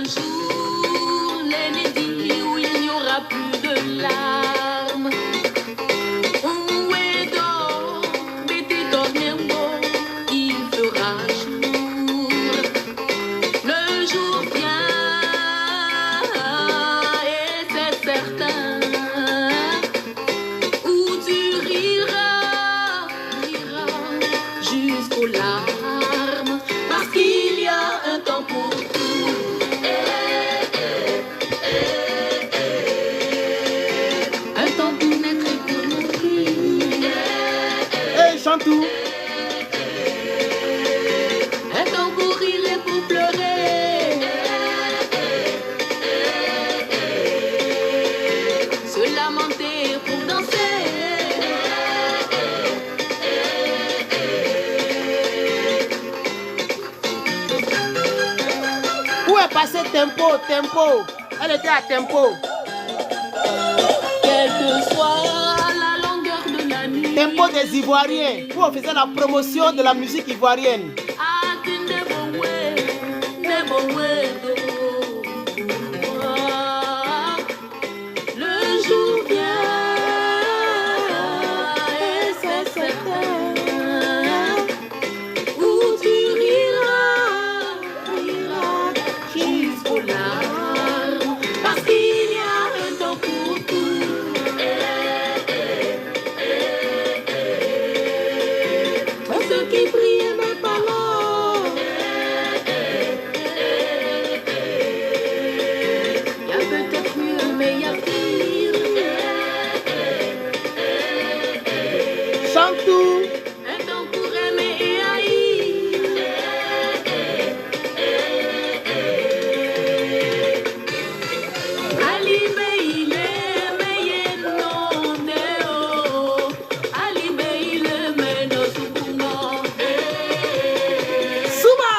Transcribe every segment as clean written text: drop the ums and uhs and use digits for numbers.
un jour, l'aîné dit où il n'y aura plus de larmes. Où est donc Betty Tornembo, il fera jour. Le jour vient et c'est certain, où tu riras, riras jusqu'aux larmes, parce qu'il y a un temps pour tout. Un temps pour naître et pour mourir. Hey, Chantou. Un temps pour rire et pour pleurer. Se lamenter pour danser. Où est passé Tempo, Tempo? Elle était à Tempo. Quelle que soit la longueur de la nuit. Tempo des Ivoiriens. Où on faisait la promotion de la musique ivoirienne. Ah, tu ne bon ouais, ne bon ouais. Le jour vient et c'est certain, où tu riras, riras jusqu'aux larmes, parce qu'il y a un temps pour tout. Pour ceux qui prient même pas là. Il y a peut-être mieux, mais il y a pire. Chantou. Un temps pour aimer et haïr. Ali Beile, meye no neo. Ali Beile, me no sukuma. Souba.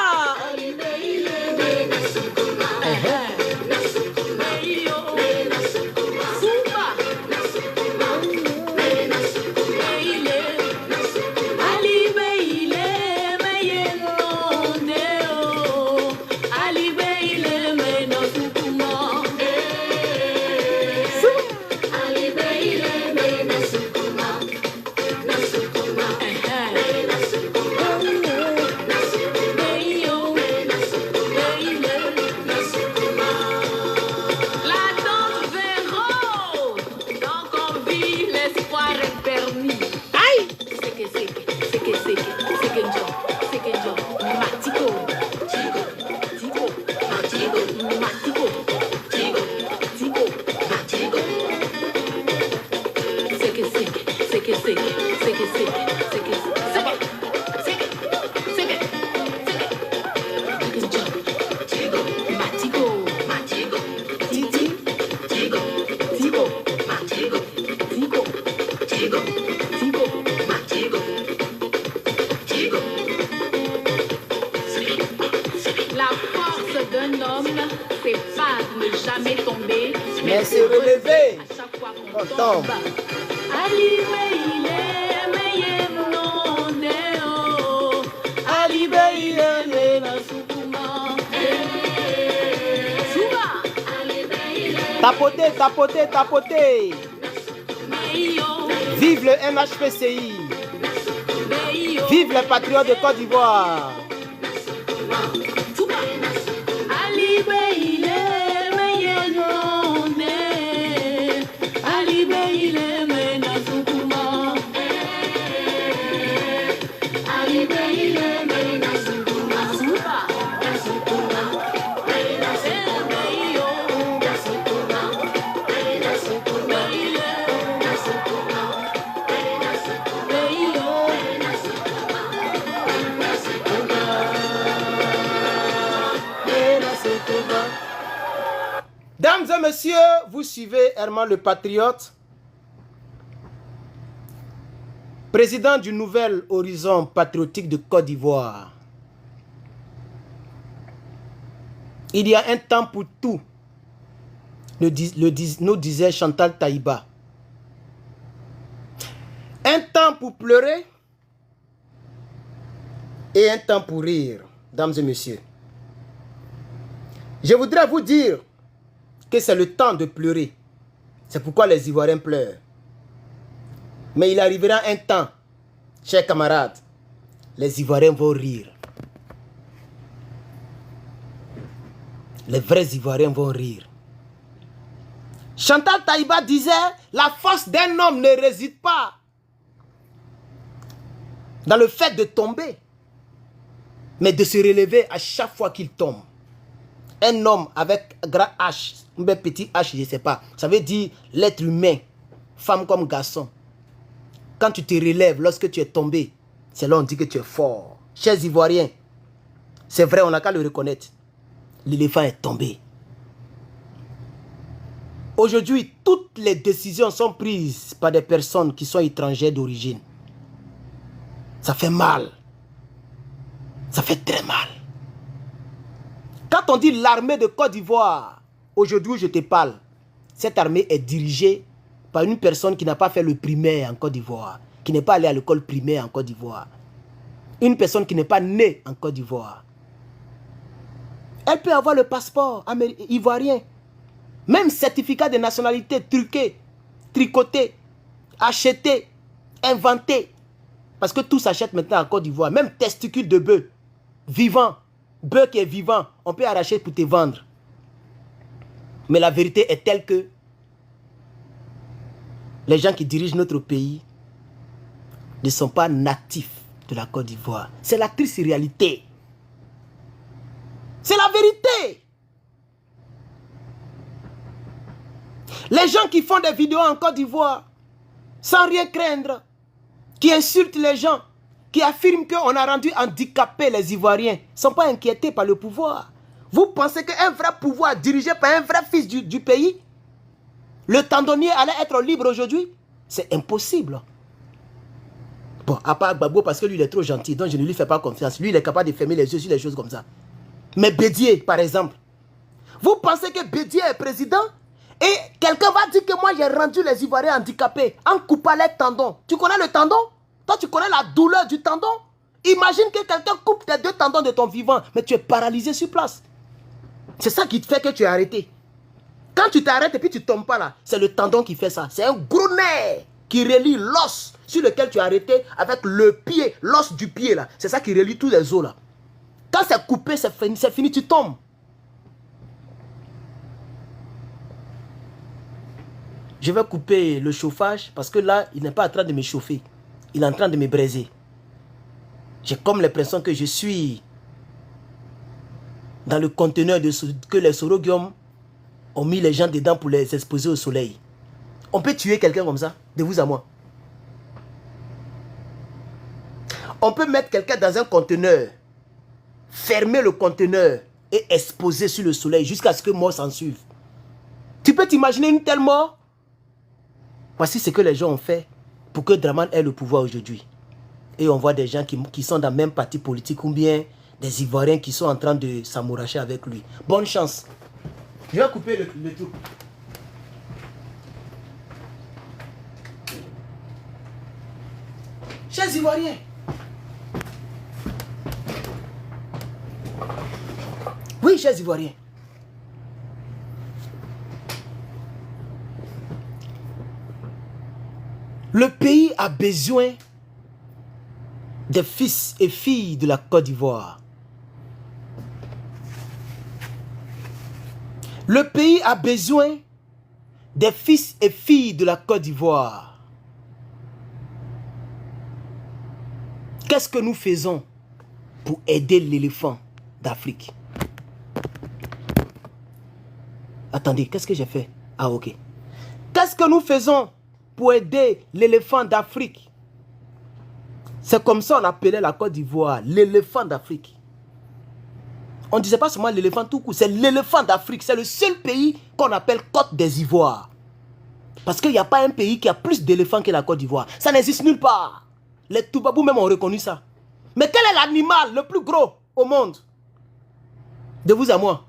Ali Beile, me no sukuma. Na sukuma. Meyo, me no sukuma. Suba. Na sukuma. Me no sukuma. Beile. Ali Beile, meye no neo. Ali Beile, me no sukuma. Ali Beile, me no sukuma. Na sukuma. Me no sukuma. Na sukuma. Meyo, me no sukuma. Beile, na sukuma. La danse véro, tant qu'on vit, l'espoir est permis. Aïe. Seke njo, matiko, tigo, matiko, tigo, matiko. La force d'un homme, c'est pas de ne jamais tomber, Mais se relever. à chaque fois On qu'on tombe. tombe. Ali Beile, meye no neo. Ali Beile, me na sukuma. Suba. Ali Beile, Tapoter, tapoter, tapoter. meyo, Vive le NHPCI. meyo. Vive les patriotes de Côte d'Ivoire. Suba. Ali Beile, meye no ne. Ali Beile, me na sukuma. Ali Beile, me na sukuma. Suba. Na sukuma. Me na sukuma. Meyo. Na sukuma. Me na sukuma. Beile. Na sukuma. Me na sukuma. Meyo. Na sukuma. Na sukuma. Dames et messieurs, vous suivez Herman le Patriote, président du Nouvel Horizon Patriotique de Côte d'Ivoire. Il y a un temps pour tout, nous disait Chantal Taïba. Un temps pour pleurer et un temps pour rire, dames et messieurs. Je voudrais vous dire que c'est le temps de pleurer. C'est pourquoi les Ivoiriens pleurent. Mais il arrivera un temps, chers camarades, les Ivoiriens vont rire. Les vrais Ivoiriens vont rire. Chantal Taïba disait, la force d'un homme ne réside pas dans le fait de tomber, mais de se relever à chaque fois qu'il tombe. Un homme avec grand H, un petit H, je ne sais pas, ça veut dire l'être humain, femme comme garçon. Quand tu te relèves, lorsque tu es tombé, c'est là on dit que tu es fort. Chers Ivoiriens, c'est vrai, on n'a qu'à le reconnaître. L'éléphant est tombé. Aujourd'hui, toutes les décisions sont prises par des personnes qui sont étrangères d'origine. Ça fait mal. Ça fait très mal. Quand on dit l'armée de Côte d'Ivoire, aujourd'hui où je te parle, cette armée est dirigée par une personne qui n'a pas fait le primaire en Côte d'Ivoire, qui n'est pas allée à l'école primaire en Côte d'Ivoire. Une personne qui n'est pas née en Côte d'Ivoire. Elle peut avoir le passeport ivoirien. Même certificat de nationalité truqué, tricoté, acheté, inventé. Parce que tout s'achète maintenant en Côte d'Ivoire. Même testicule de bœuf, vivant, bœuf qui est vivant, on peut arracher pour te vendre. Mais la vérité est telle que les gens qui dirigent notre pays ne sont pas natifs de la Côte d'Ivoire. C'est la triste réalité. C'est la vérité. Les gens qui font des vidéos en Côte d'Ivoire, sans rien craindre, qui insultent les gens, qui affirment qu'on a rendu handicapés les Ivoiriens, ne sont pas inquiétés par le pouvoir. Vous pensez qu'un vrai pouvoir dirigé par un vrai fils du pays, le tendonnier allait être libre aujourd'hui? C'est impossible. Bon, à part Gbagbo, parce que lui, il est trop gentil, donc je ne lui fais pas confiance. Lui, il est capable de fermer les yeux sur les choses comme ça. Mais Bédié, par exemple, vous pensez que Bédié est président et quelqu'un va dire que moi, j'ai rendu les Ivoiriens handicapés en coupant les tendons. Tu connais le tendon? Toi, tu connais la douleur du tendon? Imagine que quelqu'un coupe tes deux tendons de ton vivant, mais tu es paralysé sur place. C'est ça qui te fait que tu es arrêté. Quand tu t'arrêtes et puis tu ne tombes pas là, c'est le tendon qui fait ça. C'est un gros nerf qui relie l'os sur lequel tu es arrêté avec le pied, l'os du pied là. C'est ça qui relie tous les os là. Quand c'est coupé, c'est fini, tu tombes. Je vais couper le chauffage parce que là, il n'est pas en train de me chauffer. Il est en train de me braiser. J'ai comme l'impression que je suis dans le conteneur que les Sorogium ont mis les gens dedans pour les exposer au soleil. On peut tuer quelqu'un comme ça, de vous à moi. On peut mettre quelqu'un dans un conteneur, fermer le conteneur et exposer sur le soleil jusqu'à ce que mort s'en suive. Tu peux t'imaginer une telle mort? Voici ce que les gens ont fait pour que Dramane ait le pouvoir aujourd'hui. Et on voit des gens qui sont dans le même parti politique ou bien des Ivoiriens qui sont en train de s'amouracher avec lui. Bonne chance. Je vais couper le truc. Chers Ivoiriens, oui, chers Ivoiriens, le pays a besoin des fils et filles de la Côte d'Ivoire. Le pays a besoin des fils et filles de la Côte d'Ivoire. Qu'est-ce que nous faisons pour aider l'éléphant d'Afrique? Attendez, qu'est-ce que j'ai fait? Ah, ok. Qu'est-ce que nous faisons pour aider l'éléphant d'Afrique? C'est comme ça on appelait la Côte d'Ivoire, l'éléphant d'Afrique. On ne disait pas seulement l'éléphant tout court, c'est l'éléphant d'Afrique. C'est le seul pays qu'on appelle Côte des Ivoires. Parce qu'il n'y a pas un pays qui a plus d'éléphants que la Côte d'Ivoire. Ça n'existe nulle part. Les Toubabous même ont reconnu ça. Mais quel est l'animal le plus gros au monde? De vous à moi.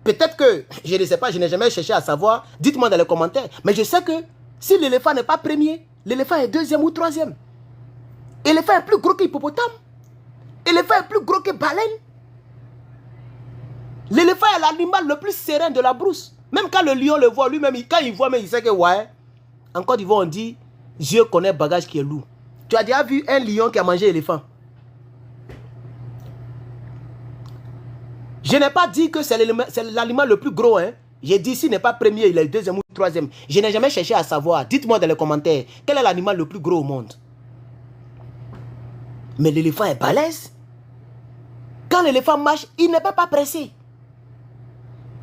Peut-être que, je ne sais pas, je n'ai jamais cherché à savoir. Dites-moi dans les commentaires. Mais je sais que si l'éléphant n'est pas premier, l'éléphant est deuxième ou troisième. L'éléphant est plus gros qu'hippopotame. L'éléphant est plus gros que baleine. L'éléphant est l'animal le plus serein de la brousse. Même quand le lion le voit, lui-même, quand il voit, mais il sait que, ouais, en Côte d'Ivoire, on dit, Dieu connaît le bagage qui est lourd. Tu as déjà vu un lion qui a mangé l'éléphant? Je n'ai pas dit que c'est l'animal le plus gros, hein. J'ai dit s'il n'est pas premier, il est deuxième ou troisième. Je n'ai jamais cherché à savoir. Dites-moi dans les commentaires, quel est l'animal le plus gros au monde? Mais l'éléphant est balèze. Quand l'éléphant marche, il ne peut pas presser.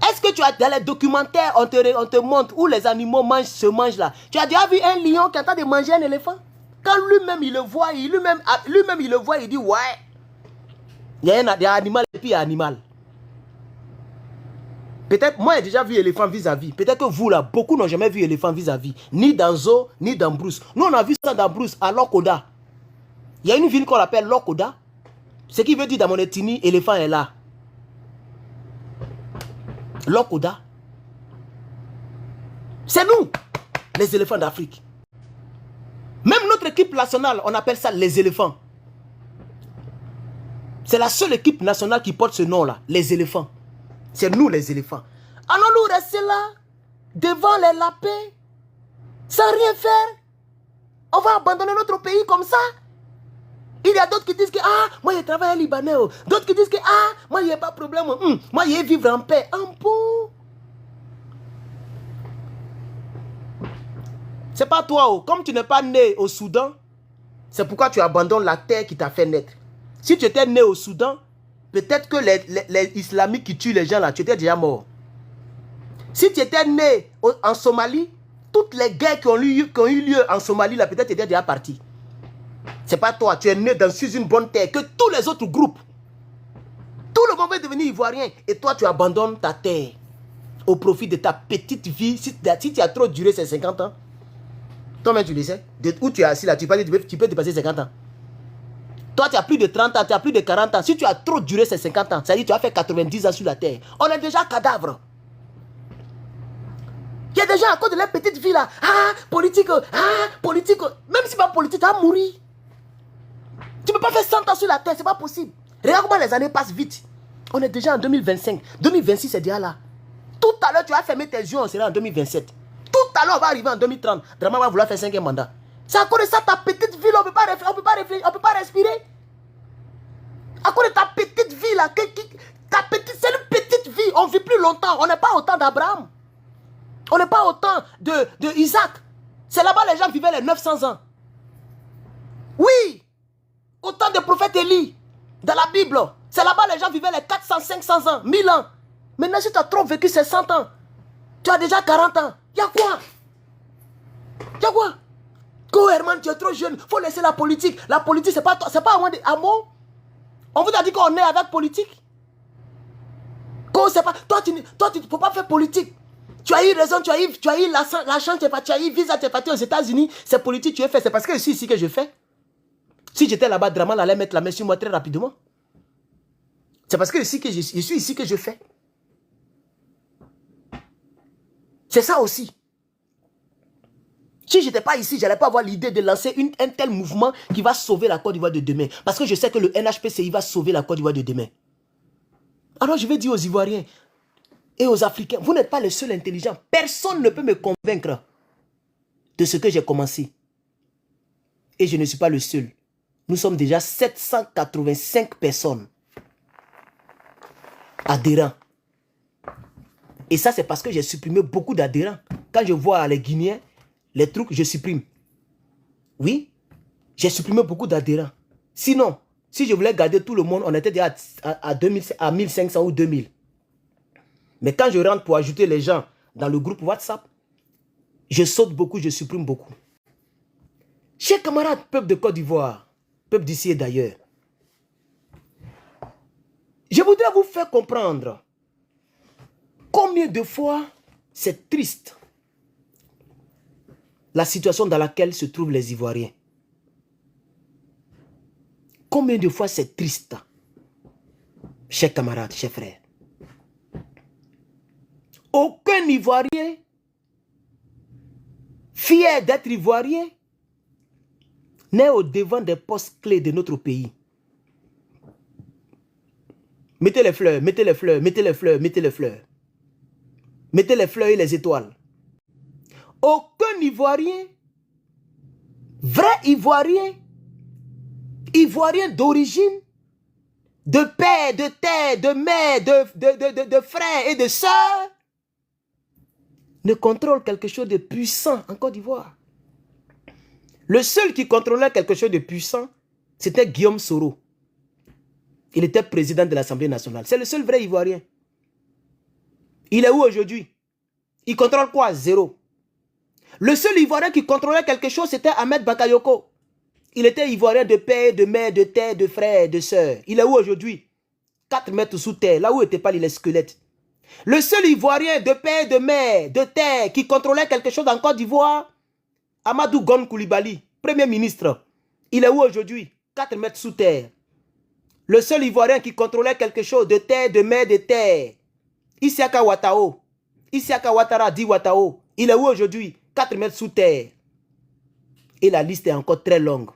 Est-ce que tu as dans les documentaires, on te montre où les animaux se mangent là? Tu as déjà vu un lion qui est en train de manger un éléphant? Quand lui-même il le voit, il le voit, il dit ouais. Il y a un animal et puis il y a un animal. Peut-être, moi j'ai déjà vu éléphant vis-à-vis. Peut-être que vous là, beaucoup n'ont jamais vu éléphant vis-à-vis. Ni dans Zoo, ni dans Brousse. Nous on a vu ça dans Brousse, à Lokoda. Il y a une ville qu'on appelle Lokoda. Ce qui veut dire dans mon ethnie, éléphant est là. Lokoda. C'est nous, les éléphants d'Afrique. Même notre équipe nationale, on appelle ça les éléphants. C'est la seule équipe nationale qui porte ce nom-là, les éléphants. C'est nous les éléphants. Allons-nous rester là, devant les lapins, sans rien faire? On va abandonner notre pays comme ça? Il y a d'autres qui disent que, ah, moi je travaille à Libanais. D'autres qui disent que, ah, moi il n'y a pas de problème. Moi je vais vivre en paix. En paix. C'est pas toi, oh. Comme tu n'es pas né au Soudan, c'est pourquoi tu abandonnes la terre qui t'a fait naître. Si tu étais né au Soudan, peut-être que les islamiques qui tuent les gens là, tu étais déjà mort. Si tu étais né en Somalie, toutes les guerres qui ont eu lieu en Somalie là, peut-être tu étais déjà parti. C'est pas toi, tu es né dans une bonne terre que tous les autres groupes. Tout le monde veut devenir ivoirien et toi tu abandonnes ta terre au profit de ta petite vie. Si tu as trop duré ces 50 ans, toi-même tu le sais, où tu es assis là, tu peux dépasser 50 ans. Toi tu as plus de 30 ans, tu as plus de 40 ans. Si tu as trop duré ces 50 ans, ça veut dire que tu as fait 90 ans sur la terre. On est déjà cadavre. Il y a des gens à cause de leur petite vie là. Ah, politique. Même si c'est pas politique, tu vas mourir. Tu ne peux pas faire 100 ans sur la terre, c'est pas possible. Regarde comment les années passent vite. On est déjà en 2025. 2026, c'est déjà là. Tout à l'heure, tu vas fermer tes yeux, on sera en 2027. Tout à l'heure, on va arriver en 2030. Drama va vouloir faire 5e mandat. C'est à cause de ça, ta petite vie, on ne peut pas réfléchir, on ne peut pas respirer. À cause de ta petite vie, là, c'est une petite vie. On ne vit plus longtemps. On n'est pas au temps d'Abraham. On n'est pas au temps de Isaac. C'est là-bas les gens vivaient les 900 ans. Oui. Au temps des prophètes Élie, dans la Bible, c'est là-bas les gens vivaient les 400, 500 ans, 1000 ans. Maintenant, si tu as trop vécu ces 100 ans, tu as déjà 40 ans. Il y a quoi? Il y a quoi? Go Herman, tu es trop jeune, il faut laisser la politique. La politique, c'est pas à moi. On vous a dit qu'on est avec politique. Go, c'est pas. Toi, tu ne peux pas faire politique. Tu as eu raison, tu as eu l'argent, tu as eu visa, tu es parti aux États-Unis. C'est politique, tu es fait. C'est parce que c'est ici que je fais. Si j'étais là-bas, Draman allait mettre la main sur moi très rapidement. C'est parce que je suis ici que je fais. C'est ça aussi. Si je n'étais pas ici, je n'allais pas avoir l'idée de lancer un tel mouvement qui va sauver la Côte d'Ivoire de demain. Parce que je sais que le NHPCI va sauver la Côte d'Ivoire de demain. Alors je vais dire aux Ivoiriens et aux Africains, vous n'êtes pas les seuls intelligents. Personne ne peut me convaincre de ce que j'ai commencé. Et je ne suis pas le seul. Nous sommes déjà 785 personnes adhérents. Et ça, c'est parce que j'ai supprimé beaucoup d'adhérents. Quand je vois les Guinéens, les trucs, je supprime. Oui, j'ai supprimé beaucoup d'adhérents. Sinon, si je voulais garder tout le monde, on était déjà à 1500 ou 2000. Mais quand je rentre pour ajouter les gens dans le groupe WhatsApp, je saute beaucoup, je supprime beaucoup. Chers camarades, peuple de Côte d'Ivoire, peuple d'ici et d'ailleurs, je voudrais vous faire comprendre combien de fois c'est triste la situation dans laquelle se trouvent les Ivoiriens. Combien de fois c'est triste, chers camarades, chers frères. Aucun Ivoirien fier d'être Ivoirien n'est au devant des postes clés de notre pays. Mettez les fleurs, mettez les fleurs, mettez les fleurs, mettez les fleurs. Mettez les fleurs et les étoiles. Aucun Ivoirien, vrai Ivoirien, Ivoirien d'origine, de père, de terre, de mère, de frères et de sœurs, ne contrôle quelque chose de puissant en Côte d'Ivoire. Le seul qui contrôlait quelque chose de puissant, c'était Guillaume Soro. Il était président de l'Assemblée nationale. C'est le seul vrai Ivoirien. Il est où aujourd'hui? Il contrôle quoi? Zéro. Le seul Ivoirien qui contrôlait quelque chose, c'était Ahmed Bakayoko. Il était Ivoirien de père, de mère, de terre, de frère, de sœur. Il est où aujourd'hui? 4 mètres sous terre, là où était pas les squelettes. Le seul Ivoirien de père, de mère, de terre, qui contrôlait quelque chose en Côte d'Ivoire, Amadou Gon Coulibaly, Premier ministre. Il est où aujourd'hui? 4 mètres sous terre. Le seul Ivoirien qui contrôlait quelque chose de terre, de mer, de terre, Isiaka Ouattara. Isiaka Ouattara dit Ouattara. Il est où aujourd'hui? 4 mètres sous terre. Et la liste est encore très longue.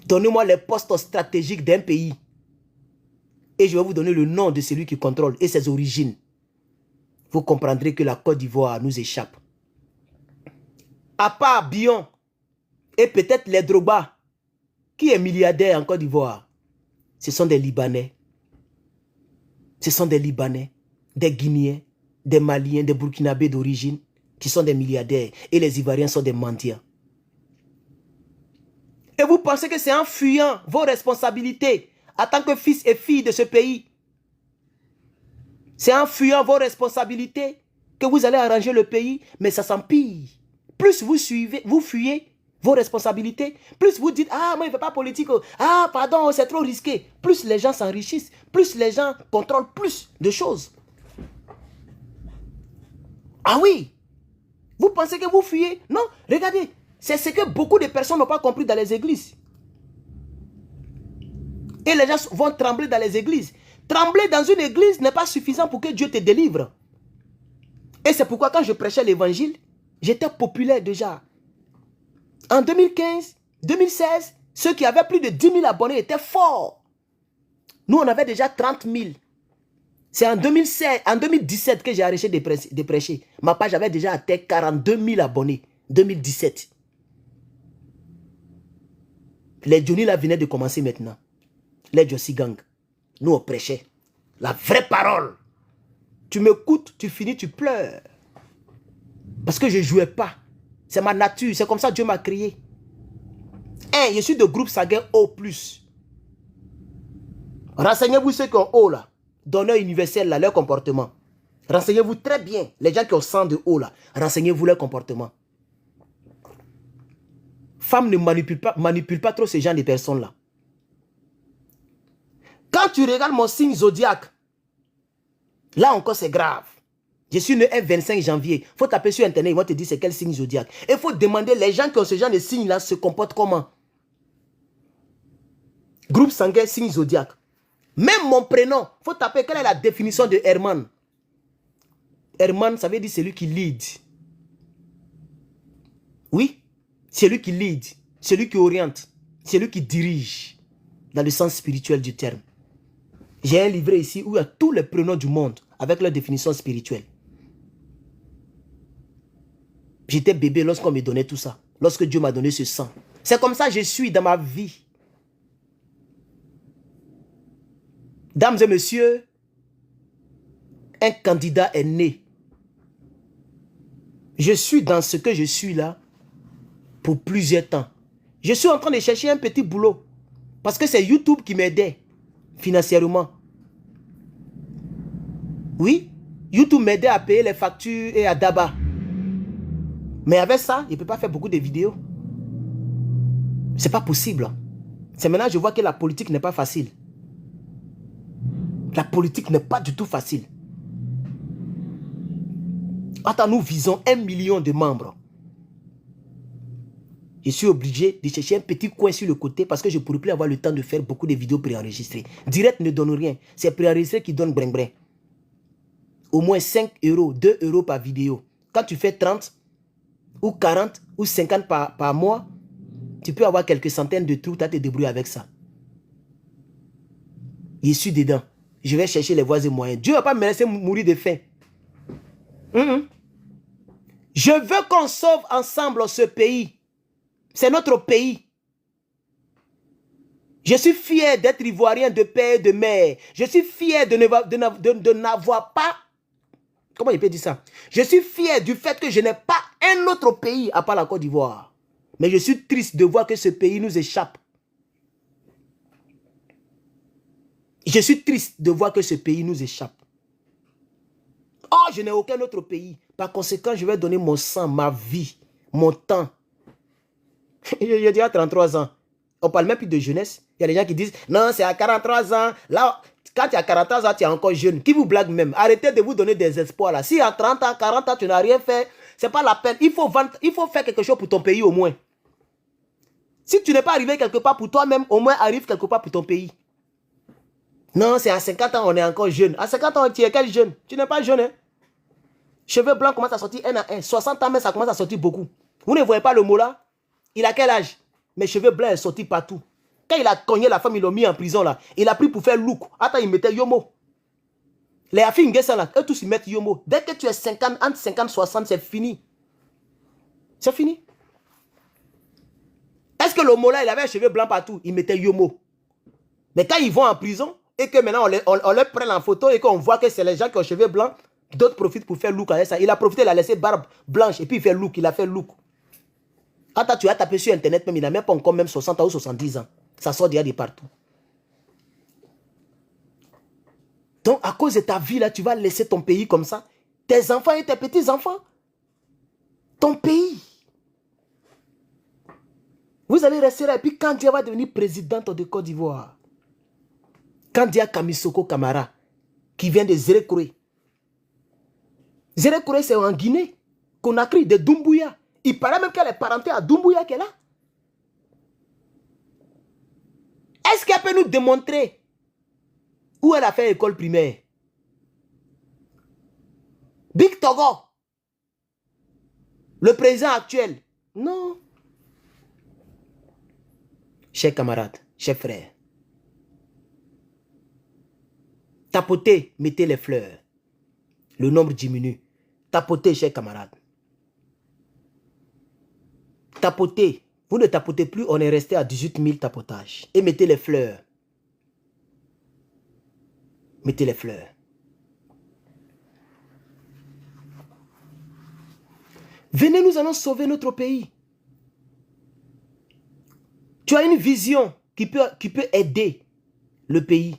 Donnez-moi les postes stratégiques d'un pays. Et je vais vous donner le nom de celui qui contrôle et ses origines. Vous comprendrez que la Côte d'Ivoire nous échappe. À part Bion et peut-être les Drogba, qui est milliardaire en Côte d'Ivoire, ce sont des Libanais. Ce sont des Libanais, des Guinéens, des Maliens, des Burkinabés d'origine, qui sont des milliardaires. Et les Ivoiriens sont des mendiants. Et vous pensez que c'est en fuyant vos responsabilités en tant que fils et filles de ce pays, c'est en fuyant vos responsabilités que vous allez arranger le pays, mais ça s'empire. Plus vous fuyez vos responsabilités, plus vous dites, ah, moi je ne fais pas politique, ah, pardon, c'est trop risqué. Plus les gens s'enrichissent, plus les gens contrôlent plus de choses. Ah oui, vous pensez que vous fuyez? Non, regardez, c'est ce que beaucoup de personnes n'ont pas compris dans les églises. Et les gens vont trembler dans les églises. Trembler dans une église n'est pas suffisant pour que Dieu te délivre. Et c'est pourquoi quand je prêchais l'évangile, j'étais populaire déjà. En 2015, 2016, ceux qui avaient plus de 10 000 abonnés étaient forts. Nous, on avait déjà 30 000. C'est en 2017 que j'ai arrêté de prêcher. Ma page avait déjà atteint 42 000 abonnés. 2017. Les Johnny là venaient de commencer maintenant. Les Jossi Gang. Nous, on prêchait. La vraie parole. Tu m'écoutes, tu finis, tu pleures. Parce que je ne jouais pas. C'est ma nature. C'est comme ça que Dieu m'a créé. Je suis de groupe sanguin O+. Renseignez-vous ceux qui ont O là. Donneur universel là, leur comportement. Renseignez-vous très bien. Les gens qui ont sang de O là. Renseignez-vous leur comportement. Femme ne manipule pas trop ce genre de personnes là. Quand tu regardes mon signe zodiaque, là encore c'est grave. Je suis né un 25 janvier. Il faut taper sur internet, ils vont te dire c'est quel signe zodiaque. Il faut demander les gens qui ont ce genre de signe là se comportent comment. Groupe sanguin, signe zodiaque. Même mon prénom, il faut taper quelle est la définition de Herman. Herman, ça veut dire celui qui lead. Oui, celui qui lead, celui qui oriente, celui qui dirige, dans le sens spirituel du terme. J'ai un livret ici où il y a tous les prénoms du monde avec leur définition spirituelle. J'étais bébé lorsqu'on me donnait tout ça. Lorsque Dieu m'a donné ce sang. C'est comme ça que je suis dans ma vie. Dames et messieurs, un candidat est né. Je suis dans ce que je suis là pour plusieurs temps. Je suis en train de chercher un petit boulot. Parce que c'est YouTube qui m'aidait financièrement. Oui, YouTube m'aidait à payer les factures et à Daba. Mais avec ça, je ne peux pas faire beaucoup de vidéos. C'est pas possible. C'est maintenant que je vois que la politique n'est pas facile. La politique n'est pas du tout facile. Attends, nous visons 1 million de membres. Je suis obligé de chercher un petit coin sur le côté parce que je ne pourrais plus avoir le temps de faire beaucoup de vidéos préenregistrées. Direct ne donne rien. C'est préenregistré qui donne brin. Au moins 5 euros, 2 euros par vidéo. Quand tu fais 30 ou 40 ou 50 par mois, tu peux avoir quelques centaines de trous, tu as te débrouiller avec ça. Je suis dedans. Je vais chercher les voies et moyens. Dieu ne va pas me laisser mourir de faim. Je veux qu'on sauve ensemble ce pays. C'est notre pays. Je suis fier d'être ivoirien de père et de mère. Je suis fier de n'avoir pas... Comment je peux dire ça? Je suis fier du fait que je n'ai pas un autre pays à part la Côte d'Ivoire. Mais je suis triste de voir que ce pays nous échappe. Je suis triste de voir que ce pays nous échappe. Oh, je n'ai aucun autre pays. Par conséquent, je vais donner mon sang, ma vie, mon temps. J'ai déjà 33 ans. On ne parle même plus de jeunesse. Il y a des gens qui disent, non, c'est à 43 ans. Là, quand tu as 43 ans, tu es encore jeune. Qui vous blague même? Arrêtez de vous donner des espoirs là. Si à 30 ans, 40 ans, tu n'as rien fait, ce n'est pas la peine. Il faut faire quelque chose pour ton pays au moins. Si tu n'es pas arrivé quelque part pour toi-même, au moins arrive quelque part pour ton pays. Non, c'est à 50 ans, on est encore jeune. À 50 ans, tu es quel jeune? Tu n'es pas jeune, hein? Cheveux blancs commencent à sortir un à un. 60 ans, mais ça commence à sortir beaucoup. Vous ne voyez pas le mot là? Il a quel âge? Mes cheveux blancs sont sortis partout. Quand il a cogné la femme, ils l'ont mis en prison là. Il a pris pour faire look. Attends, il mettait Yomo. Les affaires là, eux tous ils mettent Yomo. Dès que tu es 50, entre 50 et 60, c'est fini. C'est fini. Est-ce que le mot là, il avait un cheveu blanc partout? Il mettait Yomo. Mais quand ils vont en prison, et que maintenant on leur prend en photo et qu'on voit que c'est les gens qui ont cheveux blancs, d'autres profitent pour faire look avec ça. Il a profité, il a laissé barbe blanche et puis il fait look, il a fait look. Attends, tu as tapé sur internet même, il n'a même pas encore même 60 ans ou 70 ans. Ça sort déjà de partout. Donc à cause de ta vie là, tu vas laisser ton pays comme ça. Tes enfants et tes petits-enfants. Ton pays. Vous allez rester là et puis Kandia va devenir présidente de Côte d'Ivoire. Kandia Kamisoko Kamara, qui vient de Zérekoué. Zérekoué, c'est en Guinée. Conakry, de Doumbouya. Il paraît même qu'elle est parentée à Doumbouya qu'elle a. Est-ce qu'elle peut nous démontrer où elle a fait école primaire? Big Togo, le président actuel. Non. Chers camarades, chers frères, tapotez, mettez les fleurs. Le nombre diminue. Tapotez, chers camarades. Tapotez. Vous ne tapotez plus, on est resté à 18 000 tapotages. Et mettez les fleurs. Mettez les fleurs. Venez, nous allons sauver notre pays. Tu as une vision qui peut aider le pays.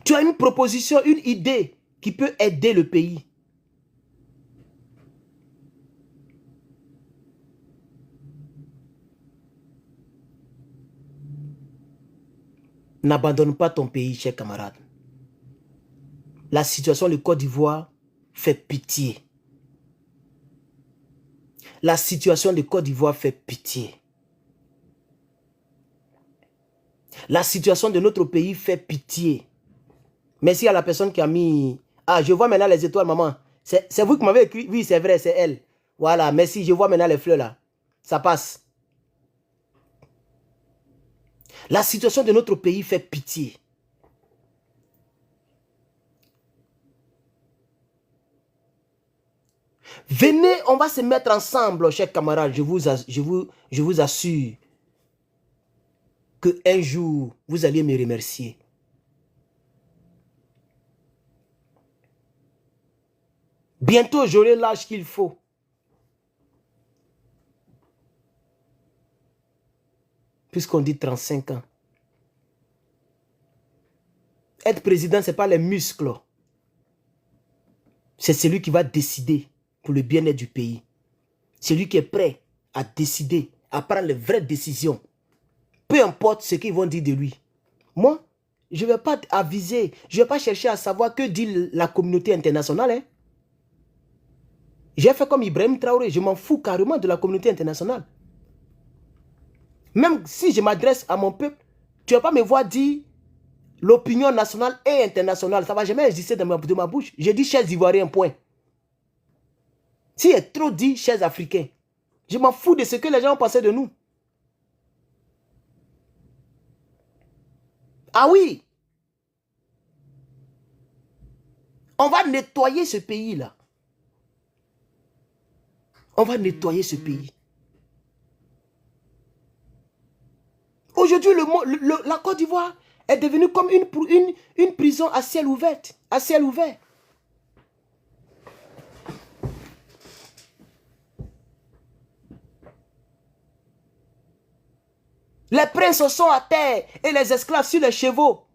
Tu as une proposition, une idée qui peut aider le pays. N'abandonne pas ton pays, chers camarades. La situation de Côte d'Ivoire fait pitié. La situation de Côte d'Ivoire fait pitié. La situation de notre pays fait pitié. Merci à la personne qui a mis... Ah, je vois maintenant les étoiles, maman. C'est vous qui m'avez écrit. Oui, c'est vrai, c'est elle. Voilà, merci. Je vois maintenant les fleurs là. Ça passe. La situation de notre pays fait pitié. Venez, on va se mettre ensemble, chers camarades. Je vous assure qu'un jour, vous allez me remercier. Bientôt, j'aurai l'âge qu'il faut. Puisqu'on dit 35 ans. Être président, ce n'est pas les muscles. C'est celui qui va décider pour le bien-être du pays. Celui qui est prêt à décider, à prendre les vraies décisions. Peu importe ce qu'ils vont dire de lui. Moi, je ne vais pas aviser, je ne vais pas chercher à savoir que dit la communauté internationale. Hein. J'ai fait comme Ibrahim Traoré, je m'en fous carrément de la communauté internationale. Même si je m'adresse à mon peuple, tu ne vas pas me voir dire l'opinion nationale et internationale. Ça ne va jamais exister de ma bouche. Je dis chers Ivoiriens, point. Si est trop dit chers Africains, je m'en fous de ce que les gens ont pensé de nous. Ah oui. On va nettoyer ce pays-là. On va nettoyer ce pays. Aujourd'hui, la Côte d'Ivoire est devenue comme une prison à ciel ouvert. À ciel ouvert. Les princes sont à terre et les esclaves sur les chevaux.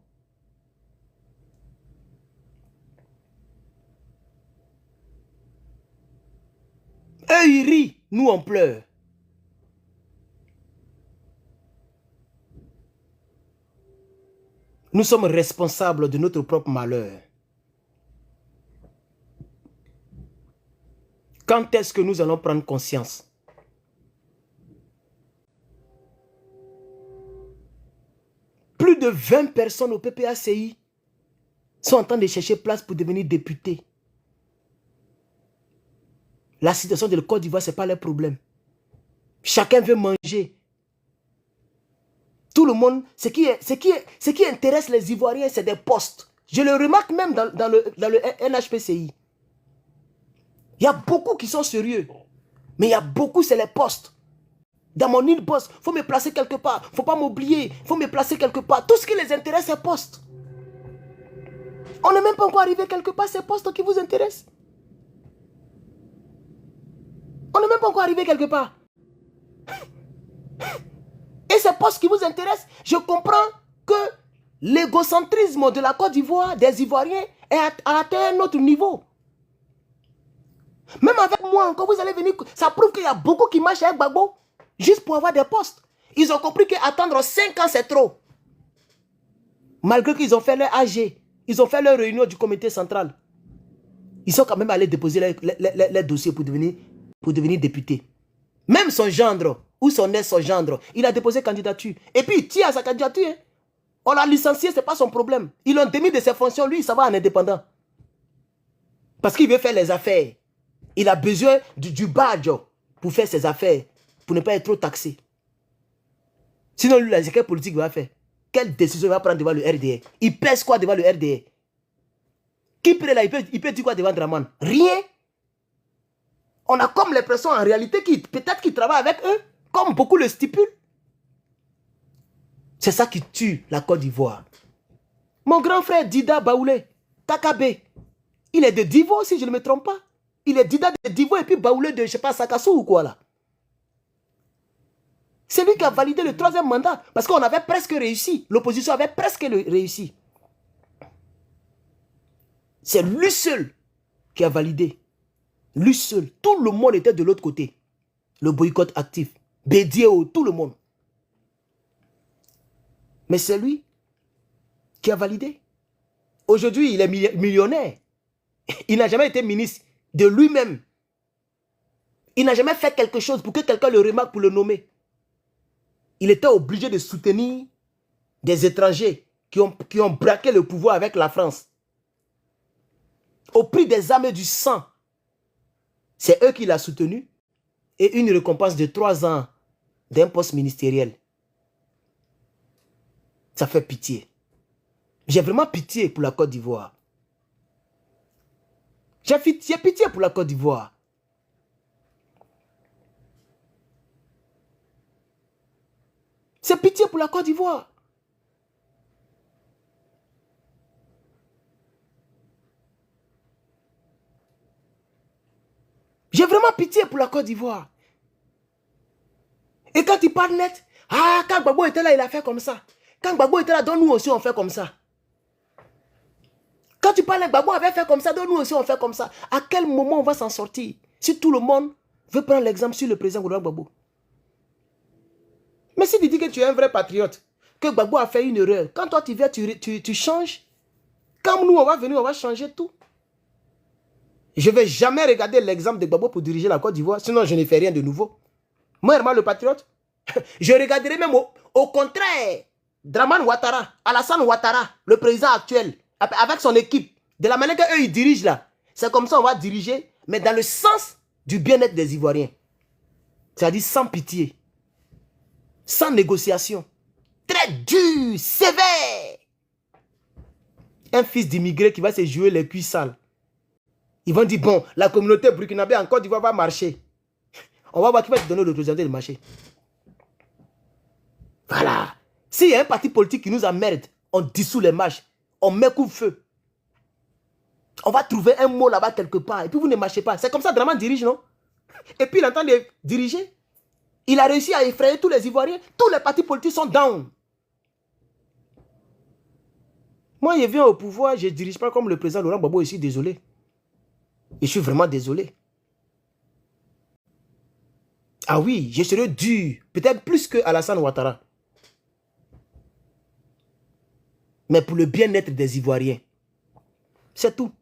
Eux, ils rient, nous, on pleure. Nous sommes responsables de notre propre malheur. Quand est-ce que nous allons prendre conscience? Plus de 20 personnes au PPACI sont en train de chercher place pour devenir députés. La situation de la Côte d'Ivoire, ce n'est pas leur problème. Chacun veut manger. Tout le monde, ce qui intéresse les Ivoiriens, c'est des postes. Je le remarque même dans le NHPCI. Il y a beaucoup qui sont sérieux. Mais il y a beaucoup, c'est les postes. Dans mon île boss, il faut me placer quelque part. Il ne faut pas m'oublier. Il faut me placer quelque part. Tout ce qui les intéresse, c'est postes. On n'est même pas encore arrivé quelque part, c'est postes qui vous intéressent. On n'est même pas encore arrivé quelque part. Et ces postes qui vous intéressent, je comprends que l'égocentrisme de la Côte d'Ivoire, des Ivoiriens, a atteint un autre niveau. Même avec moi, quand vous allez venir, ça prouve qu'il y a beaucoup qui marchent avec Gbagbo, juste pour avoir des postes. Ils ont compris qu'attendre 5 ans, c'est trop. Malgré qu'ils ont fait leur AG, ils ont fait leur réunion du comité central. Ils sont quand même allés déposer les dossiers pour devenir député. Même son gendre, ou son son gendre, il a déposé candidature. Et puis il tient à sa candidature. Hein. On l'a licencié, ce n'est pas son problème. Ils l'ont démis de ses fonctions, lui, ça va en indépendant. Parce qu'il veut faire les affaires. Il a besoin du badge pour faire ses affaires, pour ne pas être trop taxé. Sinon, lui, quelle politique il va faire? Quelle décision il va prendre devant le RDR? Il pèse quoi devant le RDR? Qui peut là, il peut dire quoi devant Draman? Rien. On a comme l'impression en réalité peut-être qu'il travaille avec eux, comme beaucoup le stipulent. C'est ça qui tue la Côte d'Ivoire. Mon grand frère Dida Baoulé, Kakabe, il est de Divo si je ne me trompe pas. Il est Dida de Divo et puis Baoulé de, je ne sais pas, Sakassou ou quoi là. C'est lui qui a validé le 3e mandat parce qu'on avait presque réussi. L'opposition avait presque réussi. C'est lui seul qui a validé. Lui seul. Tout le monde était de l'autre côté. Le boycott actif. Bédiéo, tout le monde. Mais c'est lui qui a validé. Aujourd'hui, il est millionnaire. Il n'a jamais été ministre de lui-même. Il n'a jamais fait quelque chose pour que quelqu'un le remarque pour le nommer. Il était obligé de soutenir des étrangers qui ont braqué le pouvoir avec la France. Au prix des âmes et du sang. C'est eux qui l'ont soutenu. Et une récompense de 3 ans d'un poste ministériel. Ça fait pitié. J'ai vraiment pitié pour la Côte d'Ivoire. J'ai pitié pour la Côte d'Ivoire. C'est pitié pour la Côte d'Ivoire. J'ai vraiment pitié pour la Côte d'Ivoire. Et quand il parle net, ah, quand Gbagbo était là, il a fait comme ça. Quand Gbagbo était là, donc nous aussi on fait comme ça. Quand tu parles, Gbagbo avait fait comme ça, donc nous aussi on fait comme ça. À quel moment on va s'en sortir? Si tout le monde veut prendre l'exemple sur le président Gbagbo. Mais si tu dis que tu es un vrai patriote, que Gbagbo a fait une erreur, quand toi tu viens, tu changes. Quand nous on va venir, on va changer tout. Je ne vais jamais regarder l'exemple de Gbagbo pour diriger la Côte d'Ivoire, sinon je ne fais rien de nouveau. Moi, Herman le patriote, je regarderai même au contraire Draman Ouattara, Alassane Ouattara, le président actuel, avec son équipe, de la manière qu'eux ils dirigent là. C'est comme ça qu'on va diriger, mais dans le sens du bien-être des Ivoiriens. C'est-à-dire sans pitié, sans négociation, très dur, sévère. Un fils d'immigré qui va se jouer les cuisses sales. Ils vont dire, bon, la communauté burkinabé en Côte d'Ivoire va marcher. On va voir qui va te donner l'autorisation de marcher. Voilà. S'il y a un parti politique qui nous emmerde, on dissout les marches. On met coup-feu. On va trouver un mot là-bas quelque part. Et puis vous ne marchez pas. C'est comme ça que Draman dirige, non? Et puis il entend de diriger. Il a réussi à effrayer tous les Ivoiriens. Tous les partis politiques sont down. Moi, je viens au pouvoir, je ne dirige pas comme le président Laurent Gbagbo. Je suis désolé. Je suis vraiment désolé. Ah oui, je serai dur. Peut-être plus que Alassane Ouattara. Mais pour le bien-être des Ivoiriens. C'est tout.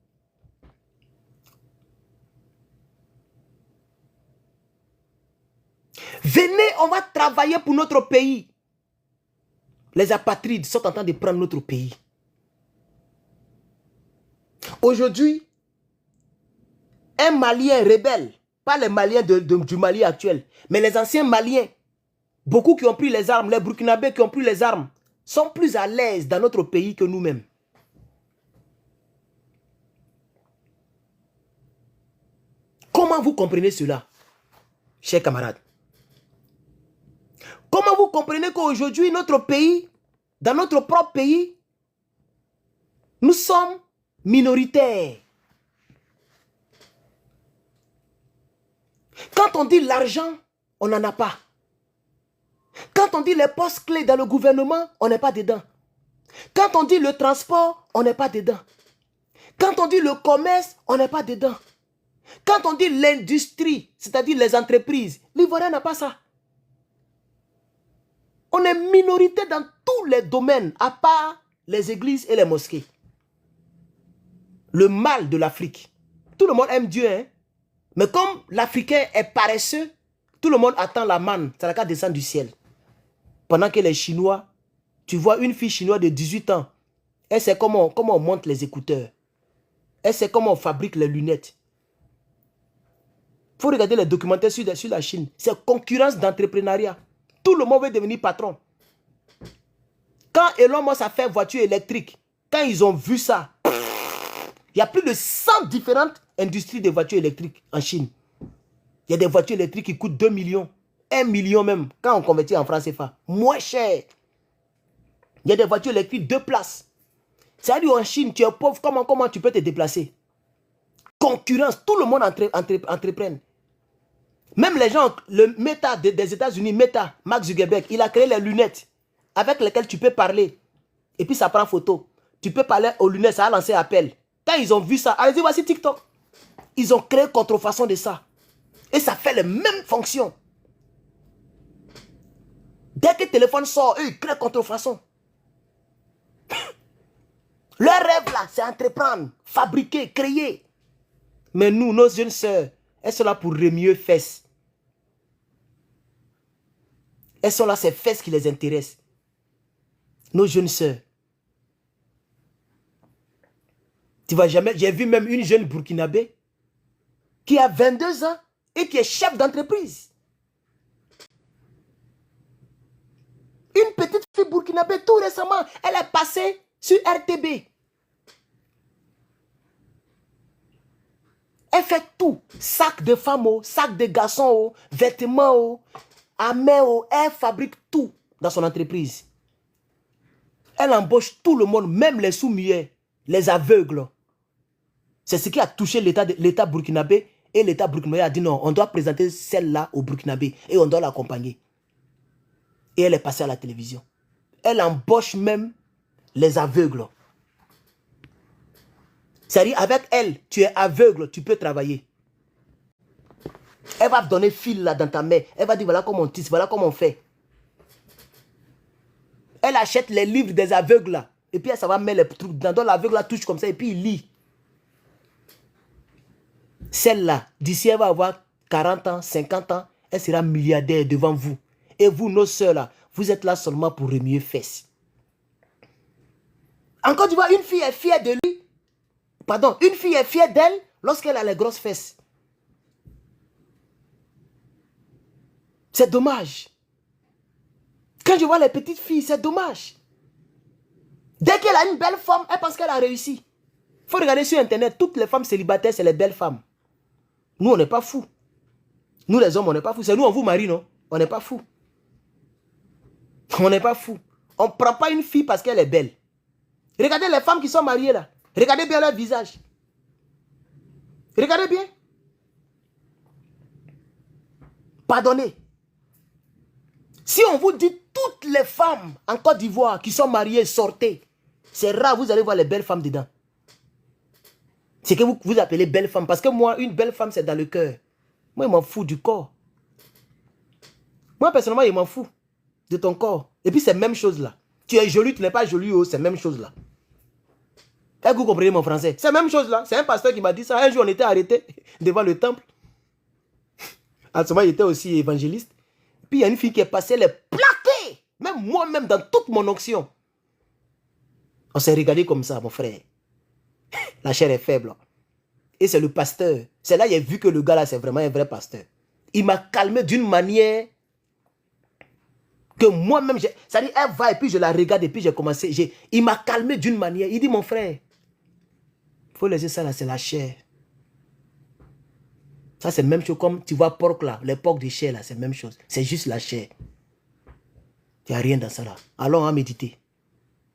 Venez, on va travailler pour notre pays. Les apatrides sont en train de prendre notre pays. Aujourd'hui, un Malien rebelle, pas les Maliens du Mali actuel, mais les anciens Maliens, beaucoup qui ont pris les armes, les Burkinabés qui ont pris les armes, sont plus à l'aise dans notre pays que nous-mêmes. Comment vous comprenez cela, chers camarades? Comment vous comprenez qu'aujourd'hui, notre pays, dans notre propre pays, nous sommes minoritaires? Quand on dit l'argent, on n'en a pas. Quand on dit les postes clés dans le gouvernement, on n'est pas dedans. Quand on dit le transport, on n'est pas dedans. Quand on dit le commerce, on n'est pas dedans. Quand on dit l'industrie, c'est-à-dire les entreprises, l'Ivoirien n'a pas ça. On est minorité dans tous les domaines, à part les églises et les mosquées. Le mal de l'Afrique. Tout le monde aime Dieu, hein? Mais comme l'Africain est paresseux, tout le monde attend la manne, ça n'a qu'à descendre du ciel. Pendant que les Chinois, tu vois une fille chinoise de 18 ans, elle sait comment on monte les écouteurs. Elle sait comment on fabrique les lunettes. Il faut regarder les documentaires sur la Chine. C'est concurrence d'entrepreneuriat. Tout le monde veut devenir patron. Quand Elon Musk a fait voiture électrique, quand ils ont vu ça, il y a plus de 100 différentes industries de voitures électriques en Chine. Il y a des voitures électriques qui coûtent 2 millions, 1 million même, quand on convertit en francs CFA. Moins cher. Il y a des voitures électriques 2 places. C'est-à-dire en Chine, tu es pauvre, comment tu peux te déplacer? Concurrence, tout le monde entreprend. Même les gens, le Meta des États-Unis, Meta, Mark Zuckerberg, il a créé les lunettes avec lesquelles tu peux parler. Et puis ça prend photo. Tu peux parler aux lunettes, ça a lancé appel. Quand ils ont vu ça, allez-y, voici TikTok. Ils ont créé contrefaçon de ça. Et ça fait les mêmes fonctions. Dès que le téléphone sort, eux, ils créent contrefaçon. Leur rêve là, c'est entreprendre, fabriquer, créer. Mais nous, nos jeunes sœurs, elles sont là pour remuer fesses. Elles sont là, c'est fesses qui les intéressent. Nos jeunes sœurs. Tu vois jamais, j'ai vu même une jeune burkinabé qui a 22 ans et qui est chef d'entreprise. Une petite fille burkinabé, tout récemment, elle est passée sur RTB. Elle fait tout. Sac de femmes, sac de garçons, vêtements, amais, elle fabrique tout dans son entreprise. Elle embauche tout le monde, même les sous-muets, les aveugles. C'est ce qui a touché l'État burkinabé. Et l'État burkinabé a dit non, on doit présenter celle-là au burkinabé et on doit l'accompagner. Et elle est passée à la télévision. Elle embauche même les aveugles. C'est-à-dire, avec elle, tu es aveugle, tu peux travailler. Elle va te donner fil là dans ta main. Elle va dire voilà comment on tisse, voilà comment on fait. Elle achète les livres des aveugles là. Et puis ça va mettre les trucs dans l'aveugle là, touche comme ça et puis il lit. Celle-là, d'ici elle va avoir 40 ans, 50 ans, elle sera milliardaire devant vous. Et vous, nos soeurs là, vous êtes là seulement pour remuer fesses. Encore tu vois, une fille est fière de lui. Pardon, une fille est fière d'elle lorsqu'elle a les grosses fesses. C'est dommage. Quand je vois les petites filles, c'est dommage. Dès qu'elle a une belle femme, elle pense qu'elle a réussi. Il faut regarder sur Internet, toutes les femmes célibataires, c'est les belles femmes. Nous, on n'est pas fous. Nous, les hommes, on n'est pas fous. C'est nous, on vous marie, non? On n'est pas fous. On n'est pas fous. On ne prend pas une fille parce qu'elle est belle. Regardez les femmes qui sont mariées là. Regardez bien leur visage. Regardez bien. Pardonnez. Si on vous dit toutes les femmes en Côte d'Ivoire qui sont mariées, sortez. C'est rare, vous allez voir les belles femmes dedans. C'est que vous appelez belle femme. Parce que moi, une belle femme, c'est dans le cœur. Moi, je m'en fous du corps. Moi, personnellement, je m'en fous de ton corps. Et puis, c'est la même chose là. Tu es joli, tu n'es pas joli, oh, c'est la même chose là. Est-ce que vous comprenez mon français? C'est la même chose là. C'est un pasteur qui m'a dit ça. Un jour, on était arrêté devant le temple. À ce moment, il était aussi évangéliste. Puis, il y a une fille qui est passée, elle est plaquée. Même moi-même, dans toute mon onction. On s'est regardé comme ça, mon frère. La chair est faible. Et c'est le pasteur. C'est là qu'il a vu que le gars là, c'est vraiment un vrai pasteur. Il m'a calmé d'une manière que moi-même, c'est-à-dire, elle va et puis je la regarde et puis j'ai commencé. Il m'a calmé d'une manière. Il dit, mon frère, il faut laisser ça là, c'est la chair. Ça, c'est la même chose comme tu vois porc là, les porcs de chair là, c'est la même chose. C'est juste la chair. Il n'y a rien dans ça là. Allons en méditer.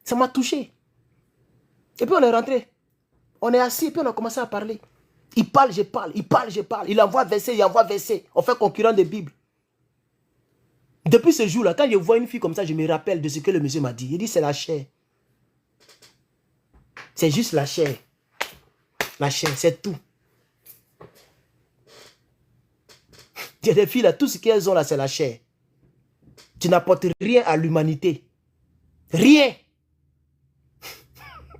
Ça m'a touché. Et puis on est rentré. On est assis et puis on a commencé à parler. Il parle, je parle. Il parle, je parle. Il envoie verset, il envoie verset. On fait concurrent des Bibles. Depuis ce jour-là, quand je vois une fille comme ça, je me rappelle de ce que le monsieur m'a dit. Il dit, c'est la chair. C'est juste la chair. La chair, c'est tout. Il y a des filles là, tout ce qu'elles ont là, c'est la chair. Tu n'apportes rien à l'humanité. Rien.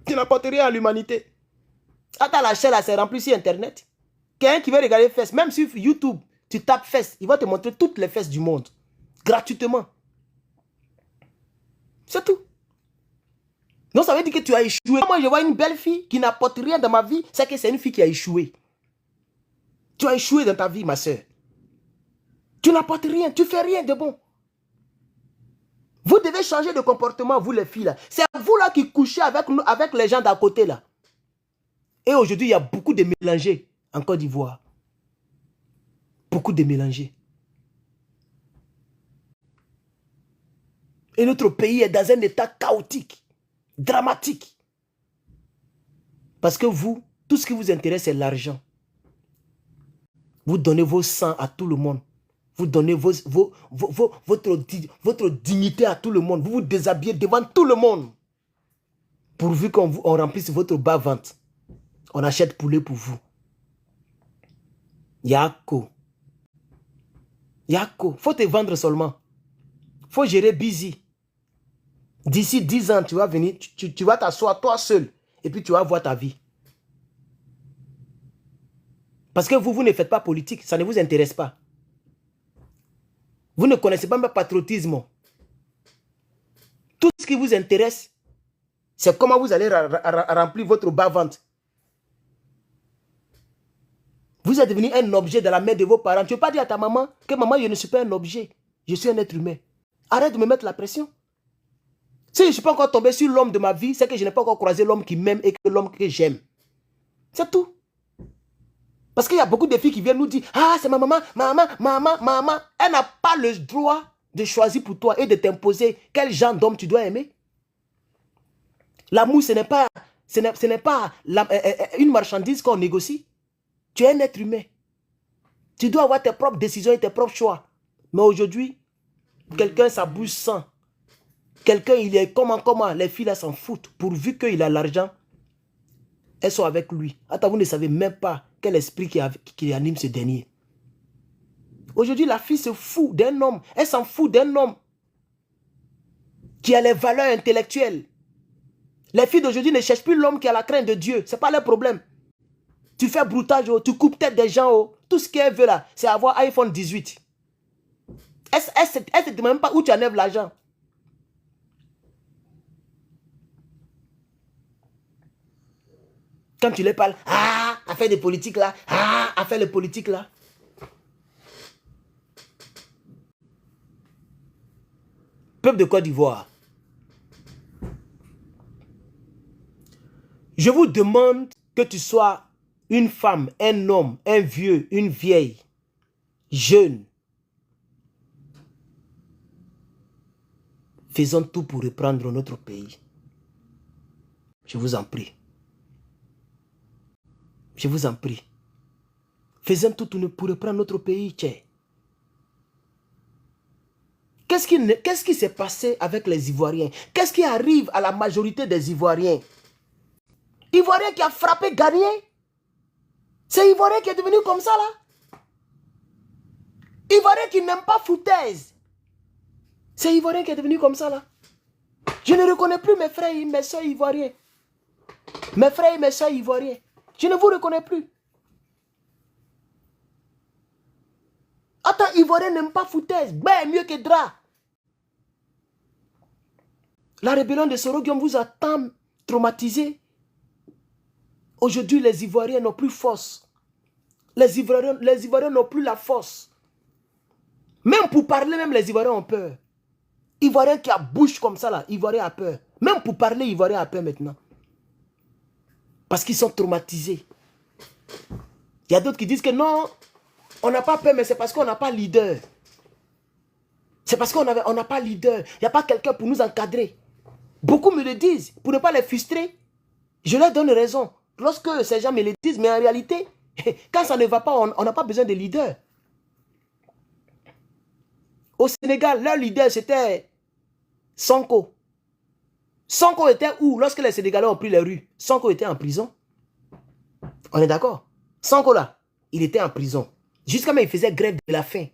Tu n'apportes rien à l'humanité. Attends, la chair là, c'est rempli sur Internet. Quelqu'un qui veut regarder les fesses, même sur YouTube, tu tapes fesses, il va te montrer toutes les fesses du monde. Gratuitement. C'est tout. Donc ça veut dire que tu as échoué. Moi, je vois une belle fille qui n'apporte rien dans ma vie, c'est que c'est une fille qui a échoué. Tu as échoué dans ta vie, ma soeur. Tu n'apportes rien, tu fais rien de bon. Vous devez changer de comportement, vous les filles là. C'est vous là qui couchez avec les gens d'à côté là. Et aujourd'hui, il y a beaucoup de mélangés en Côte d'Ivoire. Beaucoup de mélangés. Et notre pays est dans un état chaotique, dramatique. Parce que vous, tout ce qui vous intéresse, c'est l'argent. Vous donnez vos sangs à tout le monde. Vous donnez votre dignité à tout le monde. Vous vous déshabillez devant tout le monde. Pourvu qu'on remplisse votre bas-ventre. On achète poulet pour vous. Yako. Yako. Faut te vendre seulement. Faut gérer busy. D'ici 10 ans, tu vas venir, tu vas t'asseoir toi seul. Et puis tu vas voir ta vie. Parce que vous ne faites pas politique. Ça ne vous intéresse pas. Vous ne connaissez pas le patriotisme. Tout ce qui vous intéresse, c'est comment vous allez remplir votre bas-ventre. Vous êtes devenu un objet dans la main de vos parents. Tu ne veux pas dire à ta maman que maman, je ne suis pas un objet. Je suis un être humain. Arrête de me mettre la pression. Si je ne suis pas encore tombé sur l'homme de ma vie, c'est que je n'ai pas encore croisé l'homme qui m'aime et que l'homme que j'aime. C'est tout. Parce qu'il y a beaucoup de filles qui viennent nous dire, ah, c'est ma maman, maman. Elle n'a pas le droit de choisir pour toi et de t'imposer quel genre d'homme tu dois aimer. L'amour, ce n'est pas une marchandise qu'on négocie. Tu es un être humain. Tu dois avoir tes propres décisions et tes propres choix. Mais aujourd'hui, quelqu'un, ça bouge sans. Quelqu'un, il est comment, les filles là s'en foutent. Pourvu qu'il a l'argent, elles sont avec lui. Attends, vous ne savez même pas quel esprit qui anime ce dernier. Aujourd'hui, la fille se fout d'un homme. Elle s'en fout d'un homme qui a les valeurs intellectuelles. Les filles d'aujourd'hui ne cherchent plus l'homme qui a la crainte de Dieu. Ce n'est pas leur problème. Tu fais broutage, tu coupes tête des gens. Oh. Tout ce qu'elle veut là, c'est avoir iPhone 18. Elle ne te demande même pas où tu enlèves l'argent. Quand tu les parles, ah, affaire de politique là, ah, affaire de politique là. Peuple de Côte d'Ivoire, Je vous demande que tu sois une femme, un homme, un vieux, une vieille, jeune. Faisons tout pour reprendre notre pays. Je vous en prie. Je vous en prie. Faisons tout pour reprendre notre pays, tchè. Qu'est-ce qui s'est passé avec les Ivoiriens? Qu'est-ce qui arrive à la majorité des Ivoiriens? Ivoirien qui a frappé, gagné. C'est Ivoirien qui est devenu comme ça, là. Ivoirien qui n'aime pas foutaise. C'est Ivoirien qui est devenu comme ça, là. Je ne reconnais plus mes frères et mes soeurs ivoiriens. Mes frères et mes soeurs ivoiriens. Je ne vous reconnais plus. Attends, Ivoirien n'aime pas foutaise. Ben, mieux que drap. La rébellion de Soroguium vous a tant traumatisé. Aujourd'hui, les Ivoiriens n'ont plus force. Les Ivoiriens n'ont plus la force. Même pour parler, même les Ivoiriens ont peur. Ivoirien qui a bouche comme ça, là, Ivoirien a peur. Même pour parler, Ivoirien a peur maintenant. Parce qu'ils sont traumatisés. Il y a d'autres qui disent que non, on n'a pas peur, mais c'est parce qu'on n'a pas leader. C'est parce qu'on n'a pas leader. Il n'y a pas quelqu'un pour nous encadrer. Beaucoup me le disent, pour ne pas les frustrer. Je leur donne raison. Lorsque ces gens me le disent, mais en réalité, quand ça ne va pas, on n'a pas besoin de leader. Au Sénégal, leur leader, c'était Sonko. Sonko était où? Lorsque les Sénégalais ont pris les rues, Sonko était en prison. On est d'accord? Sonko là, il était en prison. Jusqu'à même il faisait grève de la faim.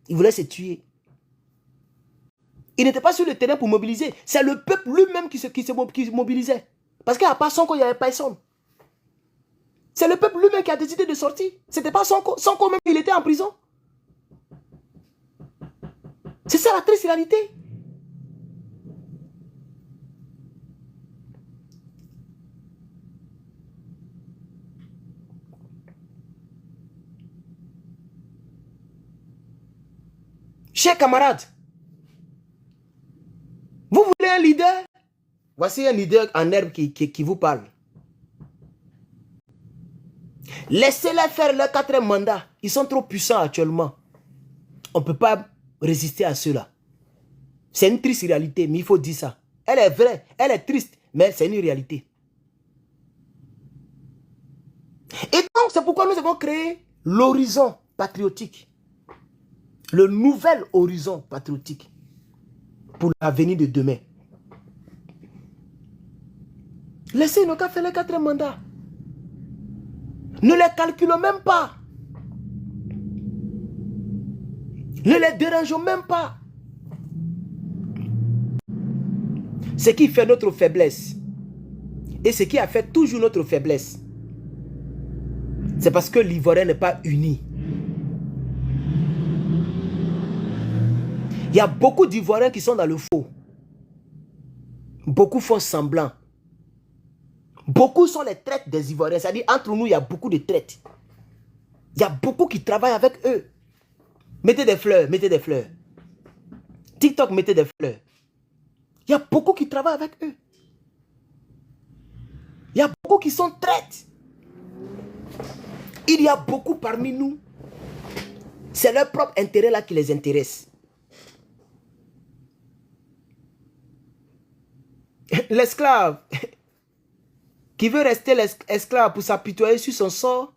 Il voulait se tuer. Il n'était pas sur le terrain pour mobiliser. C'est le peuple lui-même qui se mobilisait. Parce qu'à part Sonko, il n'y avait personne. C'est le peuple lui-même qui a décidé de sortir. Ce n'était pas Sonko. Sonko même, il était en prison. C'est ça la triste réalité. Chers camarades, vous voulez un leader? Voici un leader en herbe qui vous parle. Laissez-les faire leur 4e mandat. Ils sont trop puissants actuellement. On ne peut pas résister à cela. C'est une triste réalité, mais il faut dire ça. Elle est vraie, elle est triste, mais c'est une réalité. Et donc, c'est pourquoi nous avons créé l'horizon patriotique. Le nouvel horizon patriotique pour l'avenir de demain. Laissez nos cas faire les 4 mandats. Ne les calculons même pas. Ne les dérangeons même pas. Ce qui fait notre faiblesse et ce qui a fait toujours notre faiblesse, c'est parce que l'Ivoirien n'est pas uni. Il y a beaucoup d'Ivoiriens qui sont dans le faux. Beaucoup font semblant. Beaucoup sont les traites des Ivoiriens. C'est-à-dire, entre nous, il y a beaucoup de traites. Il y a beaucoup qui travaillent avec eux. Mettez des fleurs, mettez des fleurs. TikTok, mettez des fleurs. Il y a beaucoup qui travaillent avec eux. Il y a beaucoup qui sont traites. Il y a beaucoup parmi nous. C'est leur propre intérêt là qui les intéresse. L'esclave qui veut rester l'esclave pour s'apitoyer sur son sort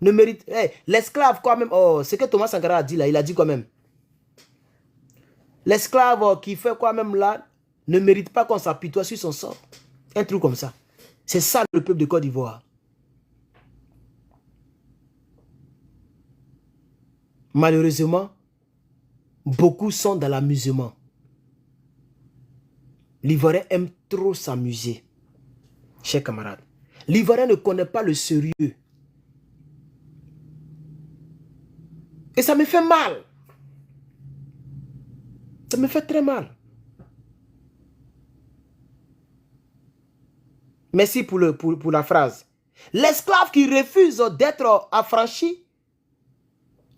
ne mérite... Hey, l'esclave quand même... Oh, ce que Thomas Sankara a dit là, il a dit quand même. L'esclave qui fait quoi même là ne mérite pas qu'on s'apitoie sur son sort. Un truc comme ça. C'est ça le peuple de Côte d'Ivoire. Malheureusement, beaucoup sont dans l'amusement. L'Ivoirien aime trop s'amuser. Chers camarades, l'Ivoirien ne connaît pas le sérieux. Et ça me fait mal. Ça me fait très mal. Merci pour la phrase. L'esclave qui refuse d'être affranchi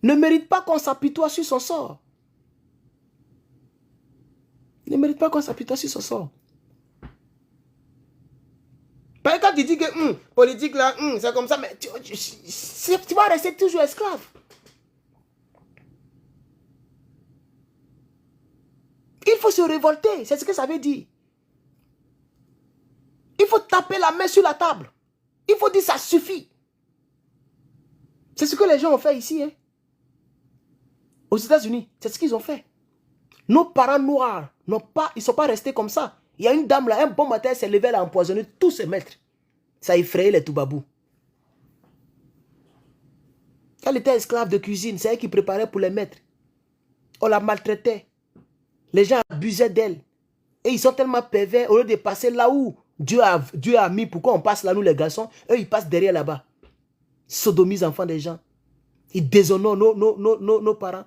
ne mérite pas qu'on s'apitoie sur son sort. Il ne mérite pas qu'on s'apitoie sur son sort. Parce que quand tu dis que politique là, c'est comme ça, mais tu vas rester toujours esclave. Il faut se révolter, c'est ce que ça veut dire. Il faut taper la main sur la table. Il faut dire ça suffit. C'est ce que les gens ont fait ici. Hein. Aux États-Unis, c'est ce qu'ils ont fait. Nos parents noirs, ils ne sont pas restés comme ça. Il y a une dame là, un bon matin, elle s'est levée, elle a empoisonné tous ses maîtres. Ça a effrayé les Toubabous. Elle était esclave de cuisine, c'est elle qui préparait pour les maîtres. On la maltraitait. Les gens abusaient d'elle. Et ils sont tellement pervers, au lieu de passer là où Dieu a mis, pourquoi on passe là, nous les garçons, eux ils passent derrière là-bas. Sodomisent enfants des gens. Ils déshonorent nos parents.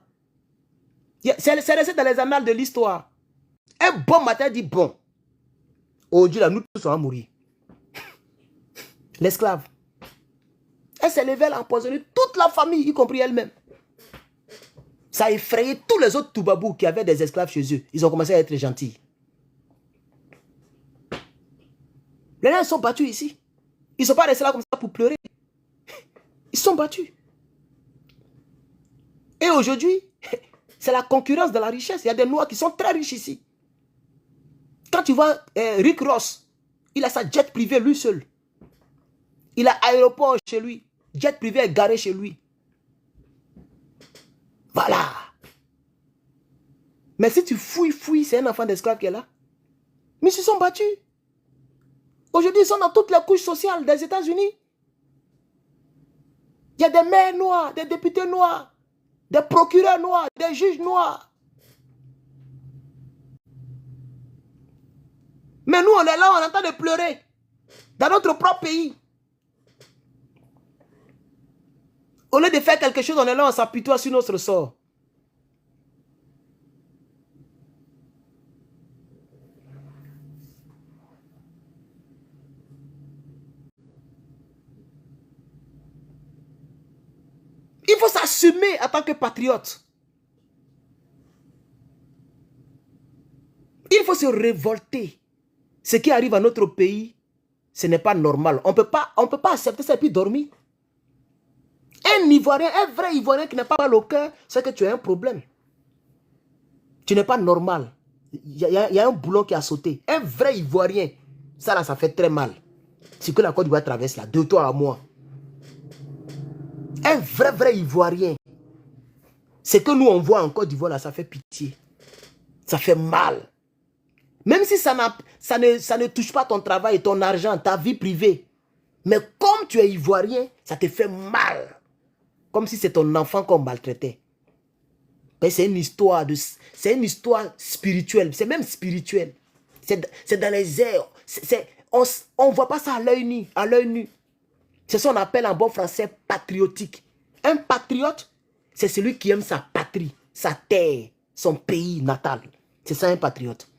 C'est resté dans les annales de l'histoire. Un bon matin dit bon. Aujourd'hui là, nous tous on va mourir. L'esclave. Elle s'est levée, elle a empoisonné toute la famille, y compris elle-même. Ça a effrayé tous les autres Toubabous qui avaient des esclaves chez eux. Ils ont commencé à être gentils. Les gens sont battus ici. Ils ne sont pas restés là comme ça pour pleurer. Ils sont battus. Et aujourd'hui, c'est la concurrence de la richesse. Il y a des Noirs qui sont très riches ici. Quand tu vois Rick Ross, il a sa jet privé lui seul. Il a aéroport chez lui. Jet privé est garé chez lui. Voilà. Mais si tu fouilles, c'est un enfant d'esclave qui est là. Mais ils se sont battus. Aujourd'hui, ils sont dans toutes les couches sociales des États-Unis. Il y a des maires noirs, des députés noirs, des procureurs noirs, des juges noirs. Mais nous, on est là, on est en train de pleurer. Dans notre propre pays. Au lieu de faire quelque chose, on est là, on s'apitoie sur notre sort. Il faut s'assumer en tant que patriote. Il faut se révolter. Ce qui arrive à notre pays, ce n'est pas normal. On ne peut pas accepter ça et puis dormir. Un Ivoirien, un vrai Ivoirien qui n'a pas mal au cœur, c'est que tu as un problème. Tu n'es pas normal. Il y a un boulon qui a sauté. Un vrai Ivoirien, ça là, ça fait très mal. C'est que la Côte d'Ivoire traverse là, de toi à moi. Un vrai Ivoirien. Ce que nous on voit en Côte d'Ivoire là, ça fait pitié. Ça fait mal. Même si ça ne touche pas ton travail et ton argent, ta vie privée. Mais comme tu es Ivoirien, ça te fait mal. Comme si c'est ton enfant qu'on maltraitait. C'est une histoire spirituelle. C'est même spirituel. C'est dans les airs. On ne voit pas ça à l'œil nu. C'est ce qu'on appelle en bon français patriotique. Un patriote, c'est celui qui aime sa patrie, sa terre, son pays natal. C'est ça un patriote.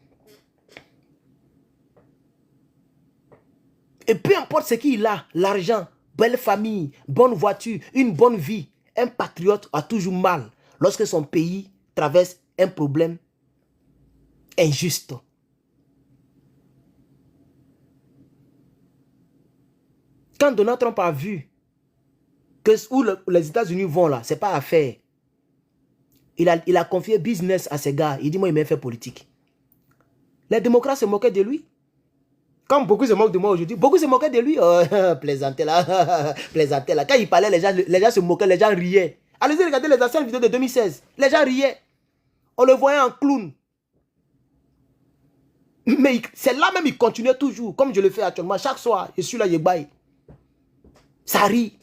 Et peu importe ce qu'il a, l'argent, belle famille, bonne voiture, une bonne vie, un patriote a toujours mal lorsque son pays traverse un problème injuste. Quand Donald Trump a vu que où les États-Unis vont là, c'est pas à faire. Il a confié business à ces gars. Il dit, moi, il m'a fait politique. Les démocrates se moquaient de lui. Quand beaucoup se moquent de moi aujourd'hui, beaucoup se moquaient de lui. Oh, plaisanter là, plaisanter là. Quand il parlait, les gens se moquaient, les gens riaient. Allez-y, regardez les anciennes vidéos de 2016. Les gens riaient. On le voyait en clown. Mais c'est là même, il continuait toujours, comme je le fais actuellement. Chaque soir, je suis là, je baille. Ça rit.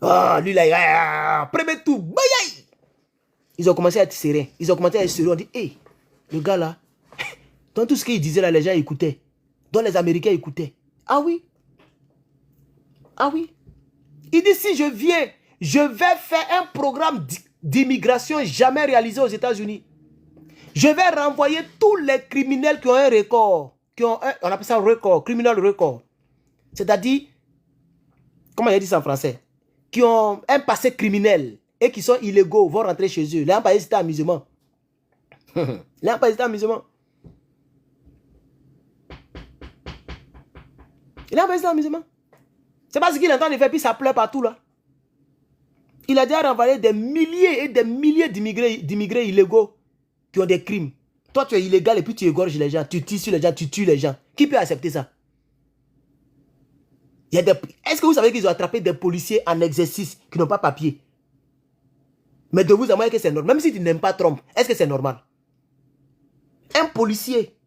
Ah, lui là, premier tour, baille. Ils ont commencé à être sereins. Ils ont commencé à être sereins. On dit, hé, le gars là, dans tout ce qu'il disait là, les gens écoutaient. Donc les Américains écoutaient. Ah oui. Ah oui. Il dit, si je viens, je vais faire un programme d'immigration jamais réalisé aux États-Unis. Je vais renvoyer tous les criminels qui ont un record. On appelle ça un record, criminal record. C'est-à-dire, comment il dit ça en français? Qui ont un passé criminel et qui sont illégaux, vont rentrer chez eux. Les gens pas hésité à musulmans. Les gens pas hésité à musulmans. Il a investi dans l'amusement. C'est pas ce qu'il entend de faire, puis ça pleure partout là. Il a déjà renvoyé des milliers et des milliers d'immigrés illégaux qui ont des crimes. Toi, tu es illégal et puis tu égorges les gens, tu tires sur les gens, tu tues les gens. Qui peut accepter ça? Est-ce que vous savez qu'ils ont attrapé des policiers en exercice qui n'ont pas papier? Mais de vous à moi que c'est normal. Même si tu n'aimes pas Trump, est-ce que c'est normal? Un policier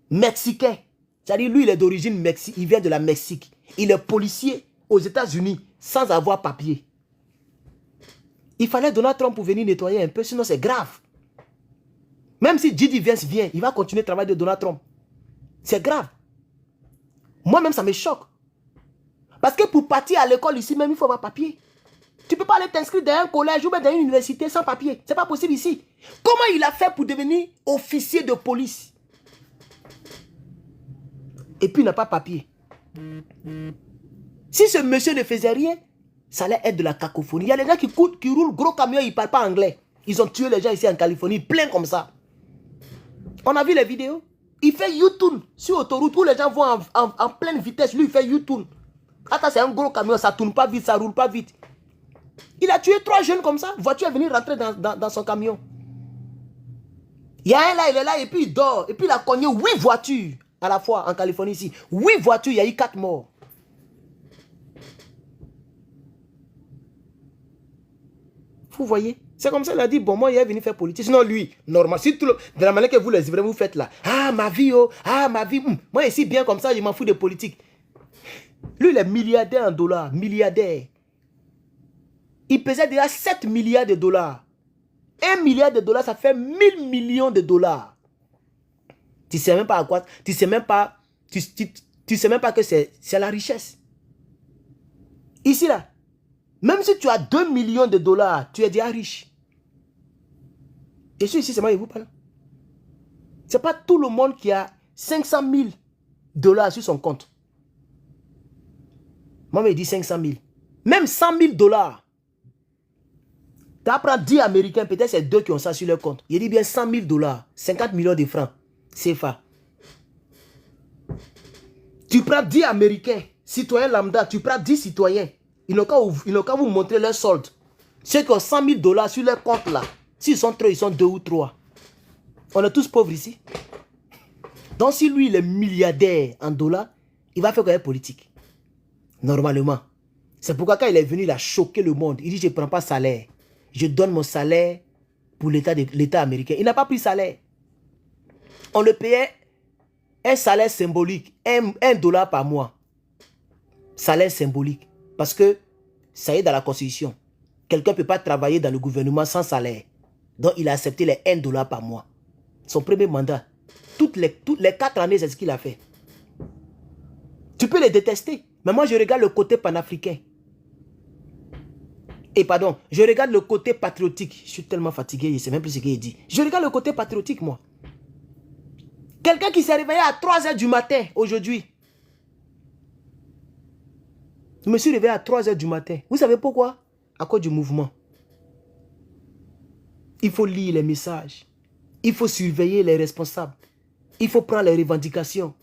mexicain, c'est-à-dire lui il est d'origine mexicaine, il vient de la Mexique. Il est policier aux États-Unis sans avoir papier. Il fallait Donald Trump pour venir nettoyer un peu, sinon c'est grave. Même si J.D. Vance vient, il va continuer le travail de Donald Trump. C'est grave. Moi-même, ça me choque. Parce que pour partir à l'école ici, même, il faut avoir papier. Tu ne peux pas aller t'inscrire dans un collège ou dans une université sans papier. Ce n'est pas possible ici. Comment il a fait pour devenir officier de police? Et puis il n'a pas papier. Si ce monsieur ne faisait rien, ça allait être de la cacophonie. Il y a des gens qui roulent gros camions, ils ne parlent pas anglais. Ils ont tué les gens ici en Californie, plein comme ça. On a vu les vidéos. Il fait U-turn sur autoroute où les gens vont en pleine vitesse. Lui, il fait U-turn. Attends, c'est un gros camion, ça ne tourne pas vite, ça ne roule pas vite. Il a tué 3 jeunes comme ça. Voiture est venue rentrer dans son camion. Il y a un là, il est là et puis il dort. Et puis il a cogné 8 voitures à la fois en Californie ici. 8 voitures, il y a eu 4 morts. Vous voyez? C'est comme ça qu'il a dit, bon, moi, il est venu faire politique. Sinon, lui, normal, si tout de la manière que vous les livrez, vous faites là. Ah, ma vie, oh, ah, ma vie. Moi, ici, bien comme ça, je m'en fous de politique. Lui, il est milliardaire en dollars, milliardaire. Il pesait déjà 7 milliards de dollars. 1 milliard de dollars, ça fait 1000 millions de dollars. Tu ne sais même pas à quoi, tu sais même pas que c'est la richesse. Ici, là, même si tu as 2 millions de dollars, tu es déjà riche. Je suis ici, c'est moi qui vous parle. Ce n'est pas tout le monde qui a 500 000 dollars sur son compte. Moi, je dis 500 000. Même 100 000 dollars. Tu apprends 10 Américains, peut-être c'est 2 qui ont ça sur leur compte. Il dit bien 100 000 dollars, 50 millions de francs. CFA. Tu prends 10 Américains, citoyens lambda, tu prends 10 citoyens. Ils n'ont qu'à vous montrer leur solde. Ceux qui ont 100 000 dollars sur leur compte là, s'ils sont 3, ils sont 2 ou 3. On est tous pauvres ici. Donc si lui, il est milliardaire en dollars, il va faire quoi politique? Normalement. C'est pourquoi quand il est venu, il a choqué le monde. Il dit, je ne prends pas salaire. Je donne mon salaire pour l'État américain. Il n'a pas pris salaire. On le payait un salaire symbolique, 1 dollar par mois. Salaire symbolique. Parce que ça est dans la Constitution. Quelqu'un ne peut pas travailler dans le gouvernement sans salaire. Donc il a accepté les 1 dollar par mois. Son premier mandat. Toutes les 4 années, c'est ce qu'il a fait. Tu peux les détester. Mais moi, je regarde le côté panafricain. Et pardon, je regarde le côté patriotique. Je suis tellement fatigué, je ne sais même plus ce qu'il dit. Je regarde le côté patriotique, moi. Quelqu'un qui s'est réveillé à 3 h du matin aujourd'hui. Je me suis réveillé à 3 h du matin. Vous savez pourquoi? À cause du mouvement. Il faut lire les messages. Il faut surveiller les responsables. Il faut prendre les revendications.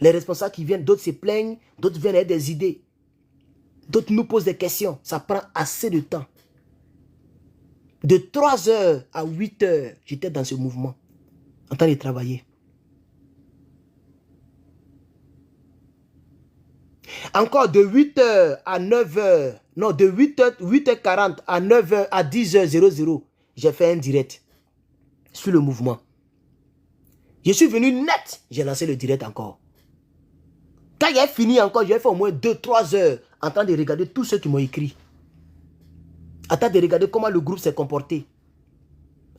Les responsables qui viennent, d'autres se plaignent, d'autres viennent avec des idées. D'autres nous posent des questions. Ça prend assez de temps. De 3 h à 8 h, j'étais dans ce mouvement. En train de travailler. Encore de 8 h à 9 h. Non, de 8h40 à 9 h à 10h00. J'ai fait un direct sur le mouvement. Je suis venu net. J'ai lancé le direct encore. Quand j'ai fini encore, j'ai fait au moins 2-3 heures en train de regarder tous ceux qui m'ont écrit. En train de regarder comment le groupe s'est comporté.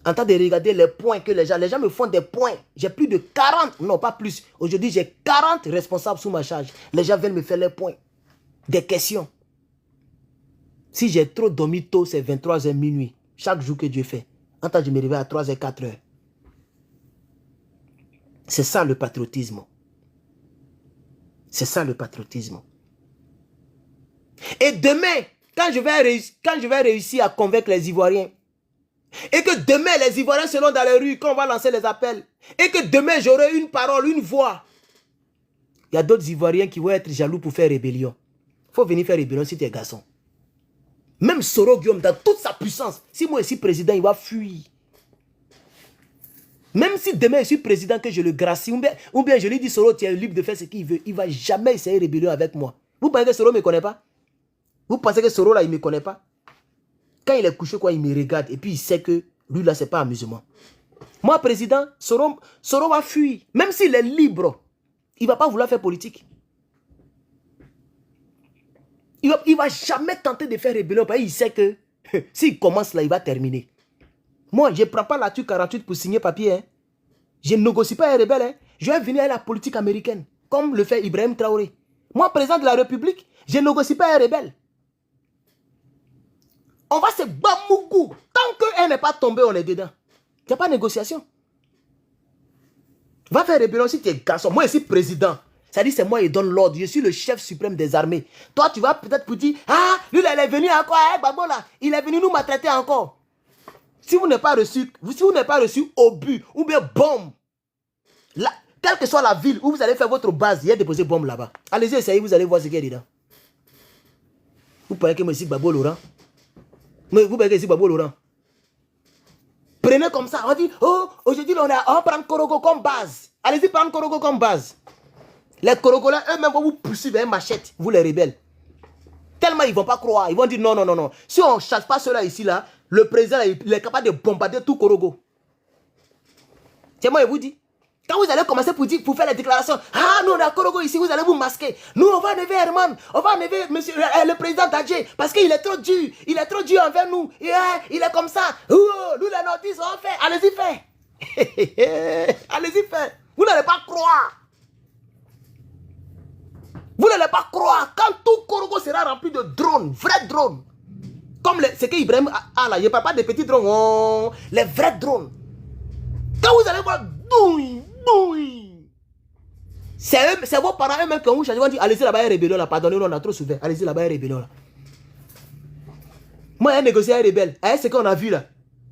En train de regarder les points que les gens me font des points. J'ai plus de 40, non pas plus. Aujourd'hui, j'ai 40 responsables sous ma charge. Les gens viennent me faire les points. Des questions. Si j'ai trop dormi tôt, c'est 23 h minuit. Chaque jour que Dieu fait. En temps, je me réveille à 3 h 4 h. C'est ça le patriotisme. C'est ça le patriotisme. Et demain, quand je vais réussir à convaincre les Ivoiriens, et que demain les Ivoiriens seront dans les rues, quand on va lancer les appels, et que demain j'aurai une parole, une voix, Il y a d'autres Ivoiriens qui vont être jaloux pour faire rébellion. Il faut venir faire rébellion si tu es garçon. Même Soro Guillaume, dans toute sa puissance, si moi je suis président, il va fuir. Même si demain je suis président, que je le gracie, ou bien je lui dis Soro, tu es libre de faire ce qu'il veut, il ne va jamais essayer de rébellion avec moi. Vous pensez que Soro ne me connaît pas? Vous pensez que Soro là, il ne me connaît pas? Quand il est couché, quoi, il me regarde et puis il sait que lui là, ce n'est pas amusement. Moi, président, Soro va fuir. Même s'il est libre, il ne va pas vouloir faire politique. Il ne va jamais tenter de faire rébellion parce qu'il sait que s'il commence là, il va terminer. Moi, je ne prends pas la TUC 48 pour signer papier. Hein. Je ne négocie pas un rebelle. Hein. Je vais venir à la politique américaine, comme le fait Ibrahim Traoré. Moi, président de la République, je ne négocie pas un rebelle. On va se bamougou. Tant qu'elle n'est pas tombée, on est dedans. Il n'y a pas de négociation. Va faire rébellion si tu es garçon. Moi, je suis président. Ça dit, c'est moi qui donne l'ordre. Je suis le chef suprême des armées. Toi, tu vas peut-être pour dire, ah, lui, là, il est venu encore, hein, Babo, là. Il est venu nous maltraiter encore. Si vous n'êtes pas reçu, obus ou bien bombe, là, quelle que soit la ville où vous allez faire votre base, il y a déposé bombe là-bas. Allez-y, essayez, vous allez voir ce qu'il y a dedans. Vous pensez que moi, ici, Babo Laurent? Mais vous pensez que ici, Babo Laurent? Prenez comme ça, on dit, oh, aujourd'hui, on va prendre Korogo comme base. Allez-y, prendre Korogo comme base. Les Korogolais, eux-mêmes, vont vous poursuivre avec machette, vous les rebelles. Tellement ils ne vont pas croire. Ils vont dire non, non, non, non. Si on ne chasse pas ceux-là ici, là, le président, il est capable de bombarder tout Korogo. C'est moi, je vous dis. Quand vous allez commencer pour faire les déclarations, ah, nous, on a Korogo ici, vous allez vous masquer. Nous, on va enlever Herman, on va enlever monsieur, le président Dadje, parce qu'il est trop dur. Il est trop dur envers nous. Il est comme ça. Oh, nous, les notices, on fait. Allez-y, fait. Allez-y, fait. Vous n'allez pas croire. Vous n'allez pas croire, quand tout Korogo sera rempli de drones, vrais drones, comme ce qu'Ibrahim a là, je ne parle pas des petits drones, oh, les vrais drones. Quand vous allez voir, douille, douille, c'est vos parents eux-mêmes qui vont vous changer, ils vont dire, allez-y là-bas, il y a rébellion là, pardonnez-nous, on a trop souffert, allez-y là-bas, il y a rébellion là. Moi, j'ai négocié un rebelle, ce qu'on a vu là,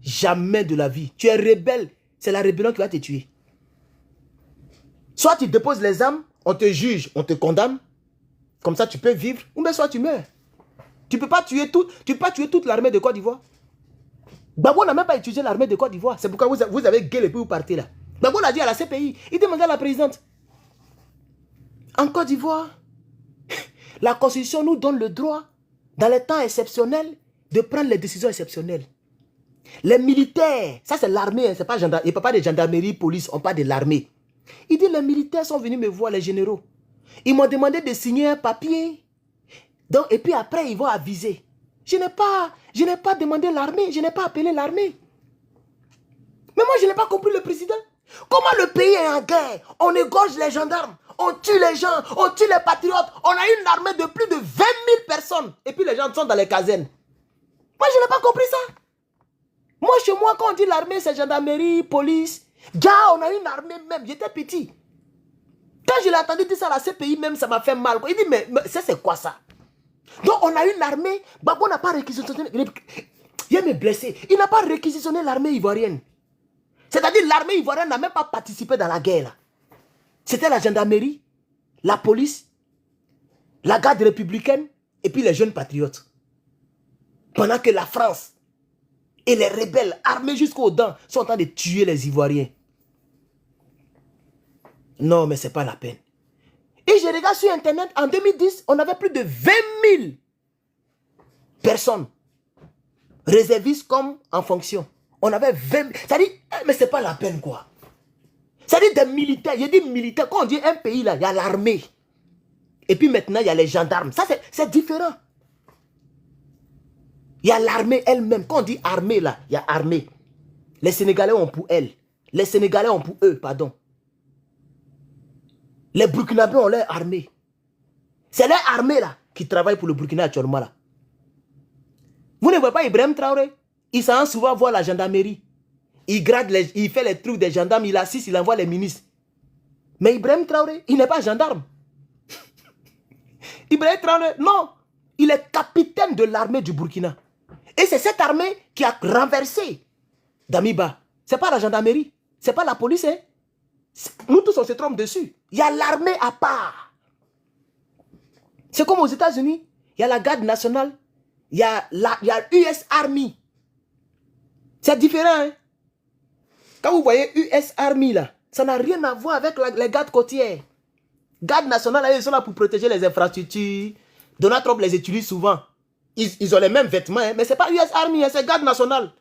jamais de la vie. Tu es rebelle, c'est la rébellion qui va te tuer. Soit tu déposes les armes, on te juge, on te condamne. Comme ça, tu peux vivre, ou bien soit tu meurs. Tu ne peux pas tuer toute l'armée de Côte d'Ivoire. Gbagbo n'a même pas utilisé l'armée de Côte d'Ivoire. C'est pourquoi vous avez gueulé et puis vous partez là. Gbagbo l'a dit à la CPI. Il demandait à la présidente. En Côte d'Ivoire, la Constitution nous donne le droit, dans les temps exceptionnels, de prendre les décisions exceptionnelles. Les militaires, ça c'est l'armée, il ne parle pas de gendarmerie, police, on parle de l'armée. Il dit les militaires sont venus me voir, les généraux. Ils m'ont demandé de signer un papier. Donc, et puis après, ils vont aviser. Je n'ai pas demandé l'armée. Je n'ai pas appelé l'armée. Mais moi, je n'ai pas compris le président. Comment le pays est en guerre? On égorge les gendarmes. On tue les gens. On tue les patriotes. On a une armée de plus de 20 000 personnes. Et puis les gens sont dans les casernes. Moi, je n'ai pas compris ça. Moi, chez moi, quand on dit l'armée, c'est gendarmerie, police. Gars, on a une armée même. J'étais petit. Quand je l'ai entendu dire ça à la CPI, même ça m'a fait mal. Il dit, mais ça c'est quoi ça? Donc on a une armée, Gbagbo n'a pas réquisitionné. Il me blessé. Il n'a pas réquisitionné l'armée ivoirienne. C'est-à-dire l'armée ivoirienne n'a même pas participé dans la guerre. C'était la gendarmerie, la police, la garde républicaine et puis les jeunes patriotes. Pendant que la France et les rebelles armés jusqu'aux dents sont en train de tuer les Ivoiriens. Non, mais ce n'est pas la peine. Et je regarde sur Internet, en 2010, on avait plus de 20 000 personnes réservistes comme en fonction. On avait 20 000. Ça dit, mais ce n'est pas la peine quoi. Ça dit des militaires. Il y a des militaires. Quand on dit un pays là, il y a l'armée. Et puis maintenant, il y a les gendarmes. Ça, c'est différent. Il y a l'armée elle-même. Quand on dit armée là, il y a armée. Les Sénégalais ont pour elle. Les Sénégalais ont pour eux, pardon. Les Burkinabés ont leur armée. C'est leur armée là qui travaille pour le Burkina actuellement là. Vous ne voyez pas Ibrahim Traoré? Il s'en souvent voir la gendarmerie. Il grade, il fait les trucs des gendarmes, il assiste, il envoie les ministres. Mais Ibrahim Traoré, il n'est pas gendarme. Ibrahim Traoré, non. Il est capitaine de l'armée du Burkina. Et c'est cette armée qui a renversé Damiba. Ce n'est pas la gendarmerie. Ce n'est pas la police. Hein? Nous tous, on se trompe dessus. Il y a l'armée à part. C'est comme aux États-Unis. Il y a la garde nationale. Il y a US Army. C'est différent. Hein? Quand vous voyez US Army là, ça n'a rien à voir avec les gardes côtières. Garde nationale, ils sont là pour protéger les infrastructures. Donald Trump les utilise souvent. Ils ont les mêmes vêtements, hein, mais ce n'est pas US Army, hein, c'est garde nationale.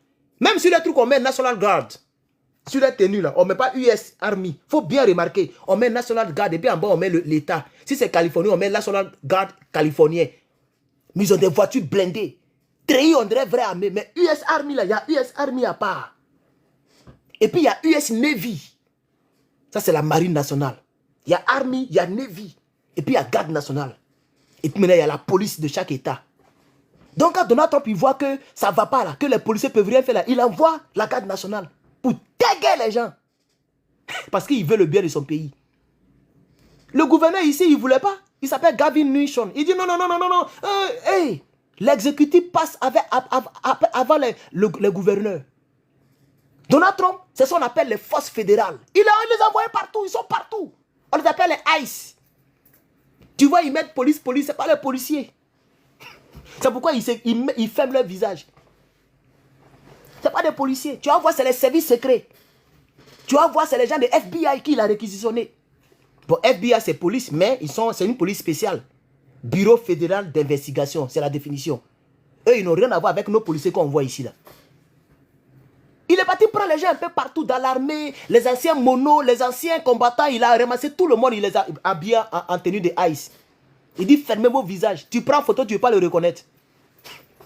Même sur les trucs, on met National Guard. Sur les tenues, là, on ne met pas US Army. Il faut bien remarquer, on met National Guard et puis en bas, on met l'État. Si c'est Californie, on met National Guard californien. Mais ils ont des voitures blindées. Treillis, on dirait vrai armée. Mais US Army, là, il y a US Army à part. Et puis, il y a US Navy. Ça, c'est la marine nationale. Il y a Army, il y a Navy. Et puis, il y a garde nationale. Et puis, maintenant, il y a la police de chaque État. Donc, quand Donald Trump, il voit que ça ne va pas là, que les policiers ne peuvent rien faire là, il envoie la garde nationale pour taguer les gens. Parce qu'il veut le bien de son pays. Le gouverneur ici, il ne voulait pas. Il s'appelle Gavin Newsom. Il dit non, non, non, non, non, non. Hey, l'exécutif passe avant les gouverneurs. Donald Trump, c'est ce qu'on appelle les forces fédérales. Il les a envoyés partout, ils sont partout. On les appelle les ICE. Tu vois, ils mettent police, ce n'est pas les policiers. C'est pourquoi ils ferment leur visage. Ce n'est pas des policiers. Tu vas voir, c'est les services secrets. Tu vas voir, c'est les gens de FBI qui l'ont réquisitionné. Bon, FBI, c'est police, mais c'est une police spéciale. Bureau fédéral d'investigation, c'est la définition. Eux, ils n'ont rien à voir avec nos policiers qu'on voit ici, là. Il est parti prendre les gens un peu partout dans l'armée, les anciens monos, les anciens combattants, il a ramassé tout le monde, il les a habillés en tenue de ICE. Il dit fermez vos visages. Tu prends photo, tu ne veux pas le reconnaître.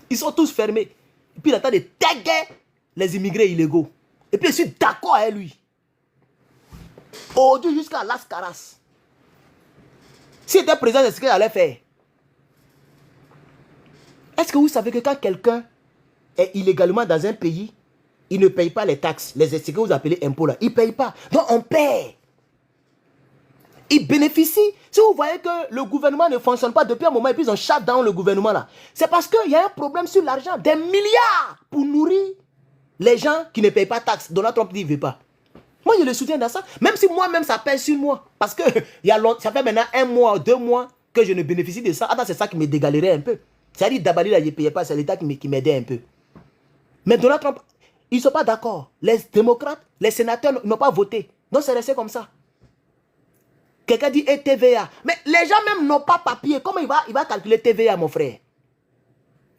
Ils sont tous fermés. Et puis il attend de taguer les immigrés illégaux. Et puis je suis d'accord avec lui. Aujourd'hui jusqu'à Las Caras. Si il était président, c'est ce qu'il allait faire. Est-ce que vous savez que quand quelqu'un est illégalement dans un pays, il ne paye pas les taxes, ce que vous appelez impôts là, il ne paye pas. Donc on paie. Ils bénéficient. Si vous voyez que le gouvernement ne fonctionne pas depuis un moment et puis ils ont shut down le gouvernement là, c'est parce qu'il y a un problème sur l'argent, des milliards pour nourrir les gens qui ne payent pas de taxes. Donald Trump dit qu'il ne veut pas. Moi je le soutiens dans ça, même si moi-même ça pèse sur moi. Parce que ça fait maintenant 1 mois, 2 mois que je ne bénéficie de ça. Attends, c'est ça qui me dégalerait un peu. C'est-à-dire Dabali là, il ne payait pas, c'est l'État qui m'aidait un peu. Mais Donald Trump, ils ne sont pas d'accord. Les démocrates, les sénateurs n'ont pas voté. Donc c'est resté comme ça. Quelqu'un dit TVA. Mais les gens même n'ont pas papier. Comment il va calculer TVA, mon frère?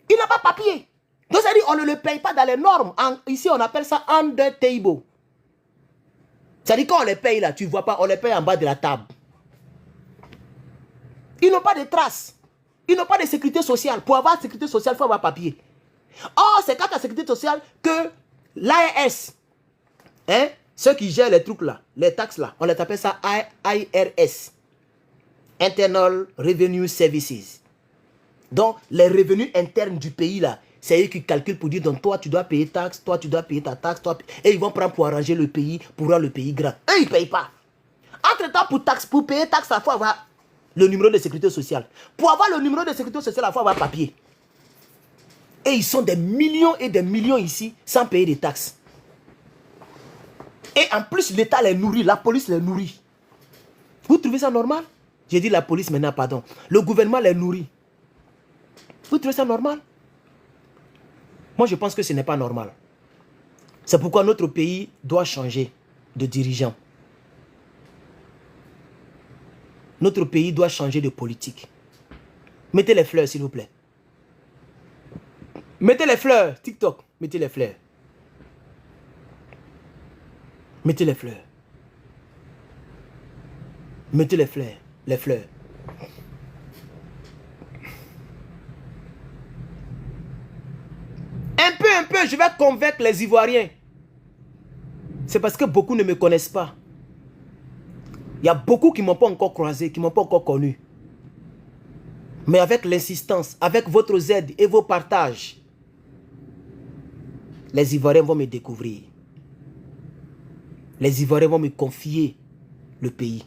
Il n'a pas papier. Donc ça dit on ne le paye pas dans les normes. Ici, on appelle ça under table. Ça dit quand on les paye là, tu ne vois pas, on les paye en bas de la table. Ils n'ont pas de traces. Ils n'ont pas de sécurité sociale. Pour avoir sécurité sociale, il faut avoir papier. Or, c'est quand la sécurité sociale que l'ARS, hein, ceux qui gèrent les trucs là, les taxes là, on les appelle ça IRS. Internal Revenue Services. Donc, les revenus internes du pays là, c'est eux qui calculent pour dire, donc toi tu dois payer taxe, toi tu dois payer ta taxe, et ils vont prendre pour arranger le pays, pour rendre le pays grand. Eux, ils ne payent pas. Entre-temps, pour payer taxe, il faut avoir le numéro de sécurité sociale. Pour avoir le numéro de sécurité sociale, il faut avoir papier. Et ils sont des millions et des millions ici sans payer des taxes. Et en plus, l'État les nourrit, la police les nourrit. Vous trouvez ça normal? J'ai dit la police maintenant, pardon. Le gouvernement les nourrit. Vous trouvez ça normal? Moi, je pense que ce n'est pas normal. C'est pourquoi notre pays doit changer de dirigeant. Notre pays doit changer de politique. Mettez les fleurs, s'il vous plaît. Mettez les fleurs. TikTok, mettez les fleurs. Mettez les fleurs. Mettez les fleurs. Les fleurs. Un peu, je vais convaincre les Ivoiriens. C'est parce que beaucoup ne me connaissent pas. Il y a beaucoup qui ne m'ont pas encore croisé, qui ne m'ont pas encore connu. Mais avec l'insistance, avec votre aide et vos partages, les Ivoiriens vont me découvrir. Les Ivoiriens vont me confier le pays.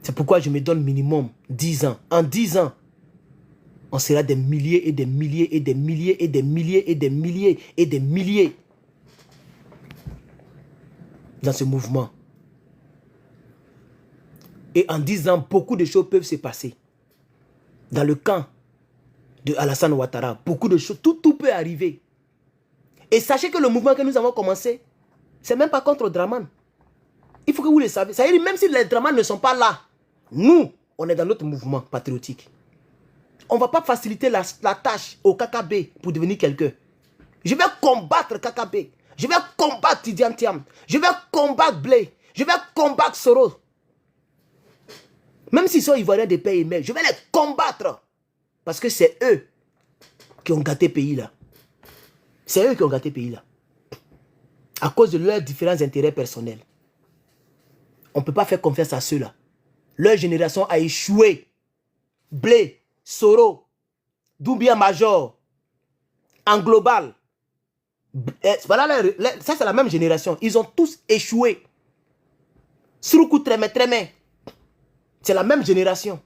C'est pourquoi je me donne minimum 10 ans. En 10 ans, on sera des milliers et des milliers et des milliers et des milliers et des milliers et des milliers dans ce mouvement. Et en 10 ans, beaucoup de choses peuvent se passer. Dans le camp de Alassane Ouattara, beaucoup de choses, tout peut arriver. Et sachez que le mouvement que nous avons commencé, c'est même pas contre Draman. Il faut que vous le sachiez. Ça veut dire, même si les Draman ne sont pas là, nous, on est dans notre mouvement patriotique. On ne va pas faciliter la tâche au KKB pour devenir quelqu'un. Je vais combattre KKB. Je vais combattre Tidiane Thiam. Je vais combattre Blé. Je vais combattre Soros. Même s'ils sont ivoiriens des pays mais je vais les combattre. Parce que c'est eux qui ont gâté le pays là. C'est eux qui ont gâté le pays là. À cause de leurs différents intérêts personnels. On ne peut pas faire confiance à ceux-là. Leur génération a échoué. Blé, Soro, Doumbia Major, en global. Voilà, ça c'est la même génération. Ils ont tous échoué. Suruku Treme Treme. C'est la même génération.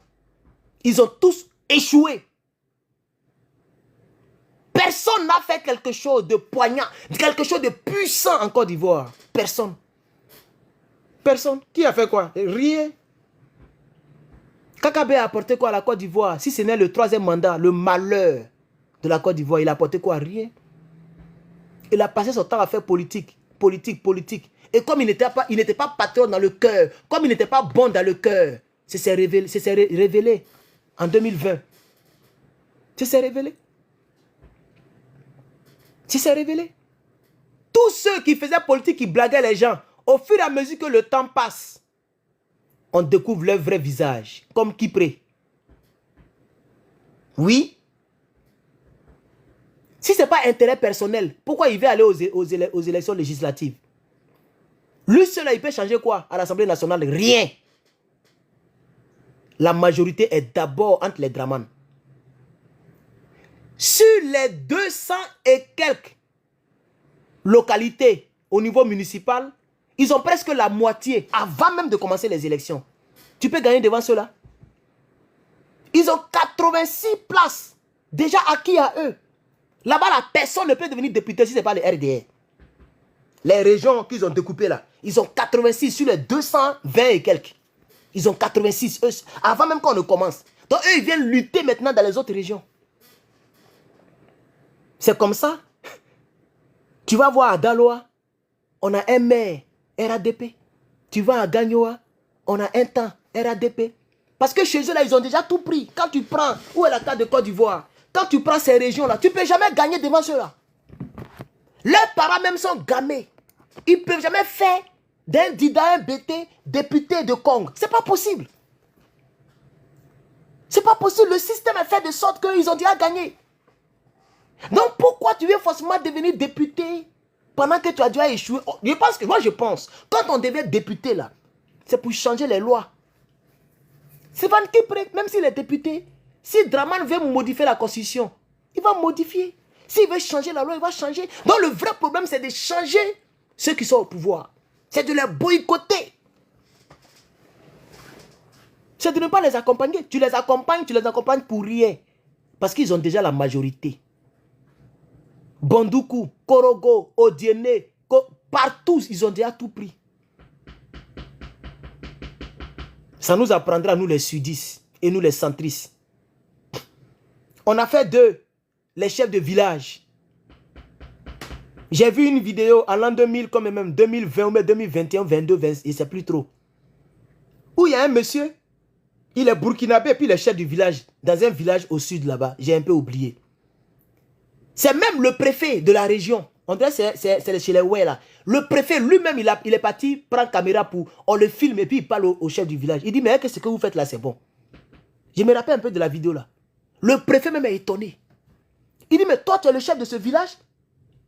Ils ont tous échoué. Personne n'a fait quelque chose de poignant, quelque chose de puissant en Côte d'Ivoire. Personne. Personne. Qui a fait quoi? Rien. KKB a apporté quoi à la Côte d'Ivoire? Si ce n'est le 3e mandat, le malheur de la Côte d'Ivoire, il a apporté quoi? Rien. Il a passé son temps à faire politique. Politique. Et comme il n'était pas patriote dans le cœur, comme il n'était pas bon dans le cœur, c'est s'est révélé en 2020. C'est s'est révélé. C'est s'est révélé. Tous ceux qui faisaient politique, qui blaguaient les gens, au fur et à mesure que le temps passe, on découvre leur vrai visage, comme Kipré. Oui. Si ce n'est pas intérêt personnel, pourquoi il veut aller aux élections législatives? Lui seul, il peut changer quoi à l'Assemblée nationale? Rien. La majorité est d'abord entre les Draman. Sur les 200 et quelques localités au niveau municipal, ils ont presque la moitié avant même de commencer les élections. Tu peux gagner devant ceux-là. Ils ont 86 places déjà acquis à eux. Là-bas, la personne ne peut devenir député si ce n'est pas les RDR. Les régions qu'ils ont découpées là, ils ont 86 sur les 220 et quelques. Ils ont 86, eux, avant même qu'on ne commence. Donc eux, ils viennent lutter maintenant dans les autres régions. C'est comme ça. Tu vas voir à Daloa, on a un maire RADP. Tu vas à Gagnoa, on a un temps RADP. Parce que chez eux, là, ils ont déjà tout pris. Quand tu prends, où est la carte de Côte d'Ivoire? Quand tu prends ces régions-là, tu ne peux jamais gagner devant ceux-là. Leurs parents même sont gamés. Ils ne peuvent jamais faire d'un Dida, un BT, député de Congo. C'est pas possible. C'est pas possible. Le système est fait de sorte qu'ils ont déjà gagné. Donc pourquoi tu veux forcément devenir député pendant que tu as déjà échoué? Je pense, quand on devient député là, c'est pour changer les lois. C'est Van Kipré, même s'il est député, si Draman veut modifier la constitution, il va modifier. S'il veut changer la loi, il va changer. Donc le vrai problème, c'est de changer ceux qui sont au pouvoir. C'est de les boycotter. C'est de ne pas les accompagner. Tu les accompagnes pour rien. Parce qu'ils ont déjà la majorité. Bandoukou, Korogo, Odiene, partout, ils ont déjà tout pris. Ça nous apprendra, nous les sudistes et nous les centristes. On a fait d'eux les chefs de village. J'ai vu une vidéo en l'an 2000, comme même 2020 ou 2021, 22, 20, et c'est plus trop. Où il y a un monsieur, il est burkinabé et puis il est chef du village, dans un village au sud là-bas. J'ai un peu oublié. C'est même le préfet de la région. On dirait que c'est chez les Oué là. Le préfet lui-même, il est parti prendre caméra pour... On le filme et puis il parle au chef du village. Il dit, mais qu'est-ce que vous faites là, c'est bon. Je me rappelle un peu de la vidéo là. Le préfet même est étonné. Il dit, mais toi tu es le chef de ce village?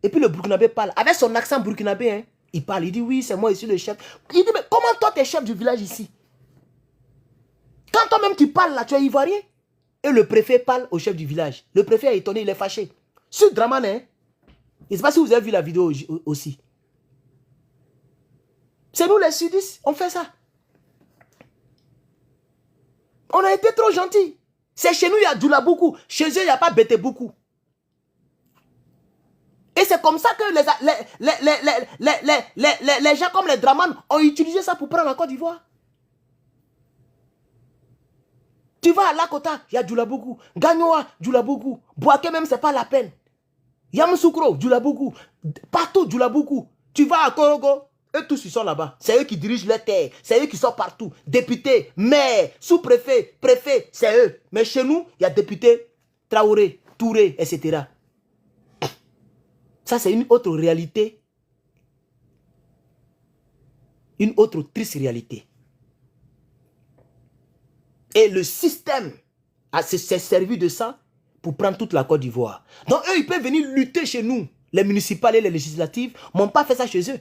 Et puis le burkinabé parle. Avec son accent burkinabé, hein, il parle. Il dit, oui, c'est moi ici le chef. Il dit, mais comment toi tu es chef du village ici? Quand toi-même tu parles là, tu es ivoirien. Et le préfet parle au chef du village. Le préfet est étonné, il est fâché. Sur Draman, hein? Je ne sais pas si vous avez vu la vidéo aussi. C'est nous les sudistes, on fait ça. On a été trop gentils. C'est chez nous, il y a Djoula beaucoup. Chez eux, il n'y a pas Bété beaucoup. Et c'est comme ça que les gens comme les Draman ont utilisé ça pour prendre la Côte d'Ivoire. Tu vas à Lakota, il y a Djoulabougou. Gagnoa, Djoulabougou. Boaké même, c'est pas la peine. Yamoussoukro, Djoulabougou. Partout, Djoulabougou. Tu vas à Korogo, eux tous ils sont là-bas. C'est eux qui dirigent les terres. C'est eux qui sont partout. Députés, maires, sous-préfets, préfets, c'est eux. Mais chez nous, il y a députés, Traoré, Touré, etc. Ça, c'est une autre réalité. Une autre triste réalité. Et le système s'est servi de ça pour prendre toute la Côte d'Ivoire. Donc eux, ils peuvent venir lutter chez nous. Les municipales et les législatives n'ont pas fait ça chez eux.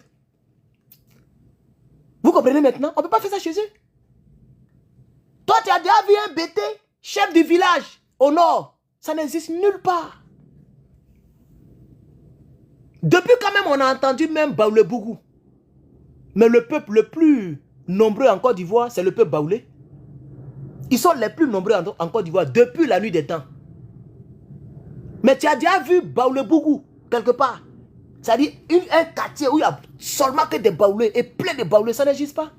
Vous comprenez maintenant? On ne peut pas faire ça chez eux. Toi, tu as déjà vu un BT, chef du village, au nord. Ça n'existe nulle part. Depuis quand même, on a entendu même Baoulé-Bougou. Mais le peuple le plus nombreux en Côte d'Ivoire, c'est le peuple baoulé. Ils sont les plus nombreux en Côte d'Ivoire depuis la nuit des temps. Mais tu as déjà vu Baoulé-Bougou quelque part? C'est-à-dire un quartier où il y a seulement que des baoulés et plein de baoulés, ça n'existe pas.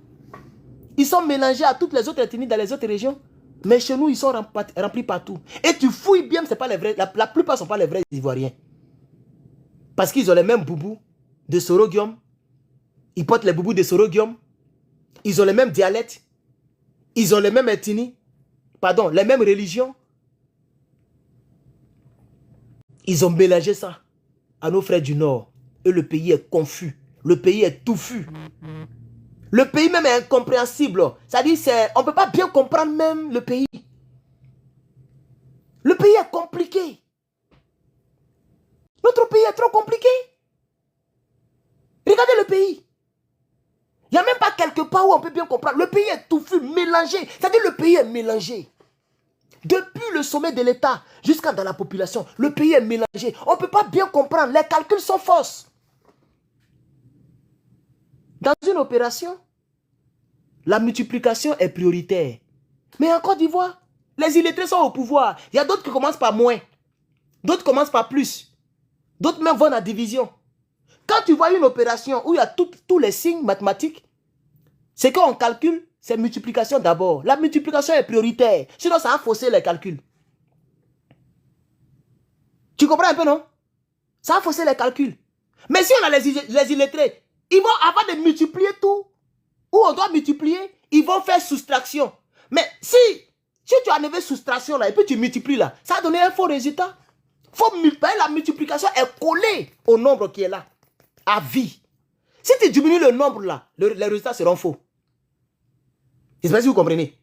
Ils sont mélangés à toutes les autres ethnies dans les autres régions. Mais chez nous, ils sont remplis partout. Et tu fouilles bien, c'est pas les vrais. La plupart ne sont pas les vrais Ivoiriens. Parce qu'ils ont les mêmes boubous de Sorogium. Ils portent les boubous de Sorogium. Ils ont les mêmes dialectes. Ils ont les mêmes ethnies. Pardon, les mêmes religions. Ils ont mélangé ça à nos frères du Nord. Et le pays est confus. Le pays est touffu. Le pays même est incompréhensible. C'est-à-dire, on ne peut pas bien comprendre même le pays. Le pays est compliqué. Notre pays est trop compliqué. Regardez le pays. Il n'y a même pas quelque part où on peut bien comprendre. Le pays est touffu, mélangé. C'est-à-dire le pays est mélangé. Depuis le sommet de l'État jusqu'à dans la population, le pays est mélangé. On ne peut pas bien comprendre. Les calculs sont fausses. Dans une opération, la multiplication est prioritaire. Mais en Côte d'Ivoire, les illettrés sont au pouvoir. Il y a d'autres qui commencent par moins. D'autres commencent par plus. D'autres même vont à la division. Quand tu vois une opération où il y a tous les signes mathématiques, c'est qu'on calcule, c'est multiplication d'abord. La multiplication est prioritaire. Sinon, ça a faussé les calculs. Tu comprends un peu, non? Ça a faussé les calculs. Mais si on a les illettrés, ils vont, avant de multiplier tout, où on doit multiplier, ils vont faire soustraction. Mais si tu as enlevé soustraction là, et puis tu multiplies là, ça a donné un faux résultat. La multiplication est collée au nombre qui est là, à vie. Si tu diminues le nombre là, les résultats seront faux. Je ne sais pas si vous comprenez.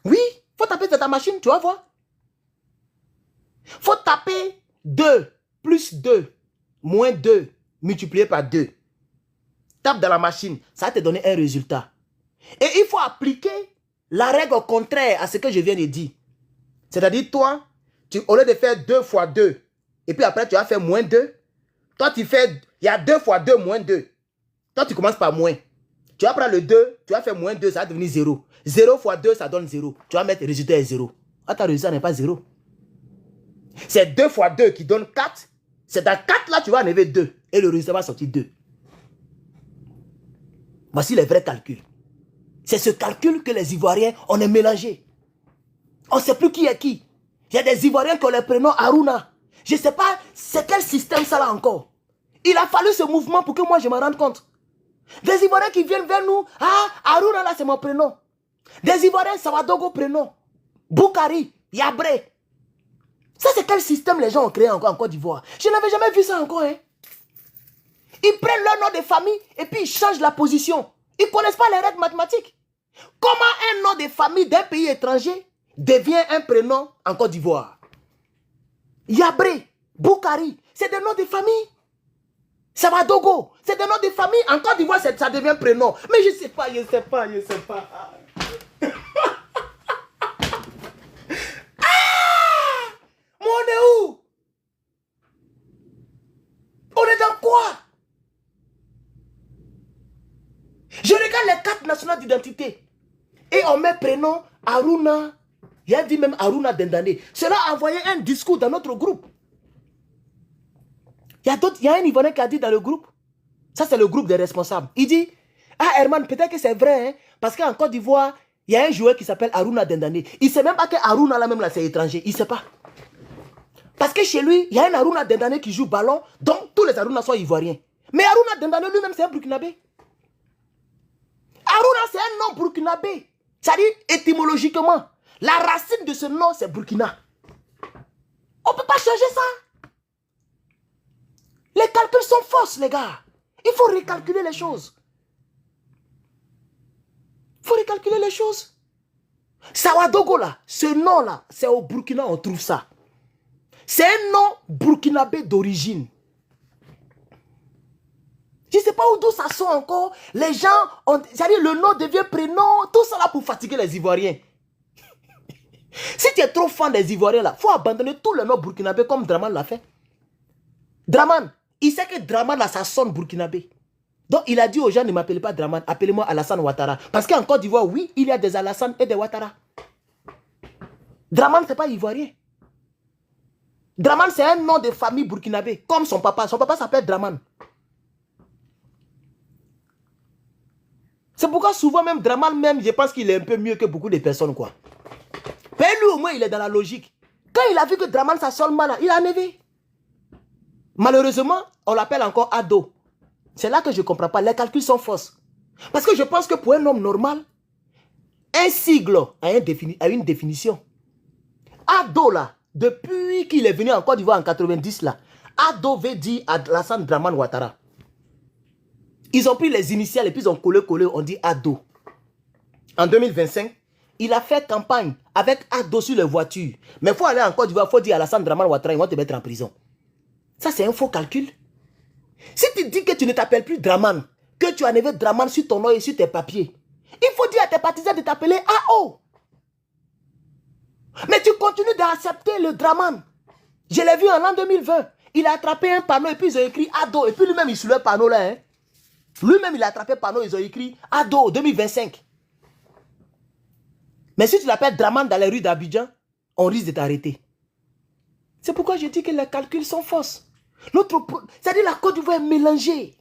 Oui, il faut taper dans ta machine, tu vas voir. Il faut taper 2 plus 2 moins 2 multiplié par 2. Tape dans la machine, ça va te donner un résultat. Et il faut appliquer la règle contraire à ce que je viens de dire. C'est-à-dire, toi, au lieu de faire 2 fois 2, et puis après tu vas faire moins 2, toi tu fais, il y a 2 fois 2 moins 2. Toi tu commences par moins. Tu vas prendre le 2, tu vas faire moins 2, ça va devenir 0. 0 fois 2, ça donne 0. Tu vas mettre le résultat est 0. Ah, ton résultat n'est pas 0. C'est 2 fois 2 qui donne 4. C'est dans 4 là, tu vas enlever 2. Et le résultat va sortir 2. Voici les vrais calculs. C'est ce calcul que les Ivoiriens, on est mélangé. On ne sait plus qui est qui. Il y a des Ivoiriens qui ont les prénoms Aruna. Je ne sais pas c'est quel système ça là encore. Il a fallu ce mouvement pour que moi je me rende compte. Des Ivoiriens qui viennent vers nous. Ah, Aruna là c'est mon prénom. Des Ivoiriens, Savadogo prénom. Boukari, Yabré. Ça c'est quel système les gens ont créé encore en Côte d'Ivoire. Je n'avais jamais vu ça encore. Hein. Ils prennent leur nom de famille et puis ils changent la position. Ils ne connaissent pas les règles mathématiques. Comment un nom de famille d'un pays étranger devient un prénom en Côte d'Ivoire? Yabré, Boukari, c'est des noms de famille. Savadogo, c'est des noms de famille. En Côte d'Ivoire, ça devient prénom. Mais je ne sais pas. Ah! Mais on est où? On est dans quoi? Je regarde les cartes nationales d'identité. Et on met prénom Aruna. Il y a dit même Aruna Dendane. Cela a envoyé un discours dans notre groupe. Il y a un Ivoirien qui a dit dans le groupe. Ça, c'est le groupe des responsables. Il dit, ah Herman, peut-être que c'est vrai. Hein, parce qu'en Côte d'Ivoire, Il y a un joueur qui s'appelle Aruna Dendane. Il ne sait même pas que Aruna là même là c'est étranger. Il ne sait pas. Parce que chez lui, il y a un Aruna Dendane qui joue ballon, donc tous les Aruna sont ivoiriens. Mais Aruna Dendane lui-même c'est un Burkinabé. Aruna c'est un nom burkinabé. C'est-à-dire étymologiquement, la racine de ce nom c'est Burkina. On ne peut pas changer ça. Les calculs sont fausses les gars. Il faut recalculer les choses. Il faut recalculer les choses. Sawadogo là, ce nom là, c'est au Burkina on trouve ça. C'est un nom burkinabé d'origine. Je ne sais pas d'où ça sort encore. Les gens, c'est-à-dire le nom devient prénom, tout ça là pour fatiguer les Ivoiriens. Si tu es trop fan des Ivoiriens là, il faut abandonner tout le nom burkinabé comme Draman l'a fait. Draman, il sait que Draman là, ça sonne burkinabé. Donc il a dit aux gens, ne m'appelez pas Draman, appelez-moi Alassane Ouattara. Parce qu'en Côte d'Ivoire, oui, il y a des Alassane et des Ouattara. Draman, ce n'est pas ivoirien. Draman, c'est un nom de famille burkinabé, comme son papa. Son papa s'appelle Draman. C'est pourquoi souvent même Draman, même, je pense qu'il est un peu mieux que beaucoup de personnes, quoi. Mais lui, au moins, il est dans la logique. Quand il a vu que Draman, ça sonne mal, il a enlevé. Malheureusement, on l'appelle encore Ado. C'est là que je ne comprends pas. Les calculs sont fausses. Parce que je pense que pour un homme normal, un sigle a une définition. Ado, là, depuis qu'il est venu en Côte d'Ivoire en 90, là, Ado veut dire Alassane Draman Ouattara. Ils ont pris les initiales et puis ils ont collé, on dit Ado. En 2025, il a fait campagne avec Ado sur les voitures. Mais il faut aller en Côte d'Ivoire, il faut dire Alassane Draman Ouattara, ils vont te mettre en prison. Ça, c'est un faux calcul. Si tu dis que tu ne t'appelles plus Draman, que tu as enlevé Draman sur ton nom et sur tes papiers, il faut dire à tes partisans de t'appeler AO. Mais tu continues d'accepter le Draman. Je l'ai vu en l'an 2020. Il a attrapé un panneau et puis ils ont écrit Ado. Et puis lui-même, il soulève le panneau là. Hein. Lui-même, il a attrapé un panneau, ils ont écrit Ado 2025. Mais si tu l'appelles Draman dans les rues d'Abidjan, on risque de t'arrêter. C'est pourquoi je dis que les calculs sont fausses. C'est-à-dire la Côte d'Ivoire est mélangée.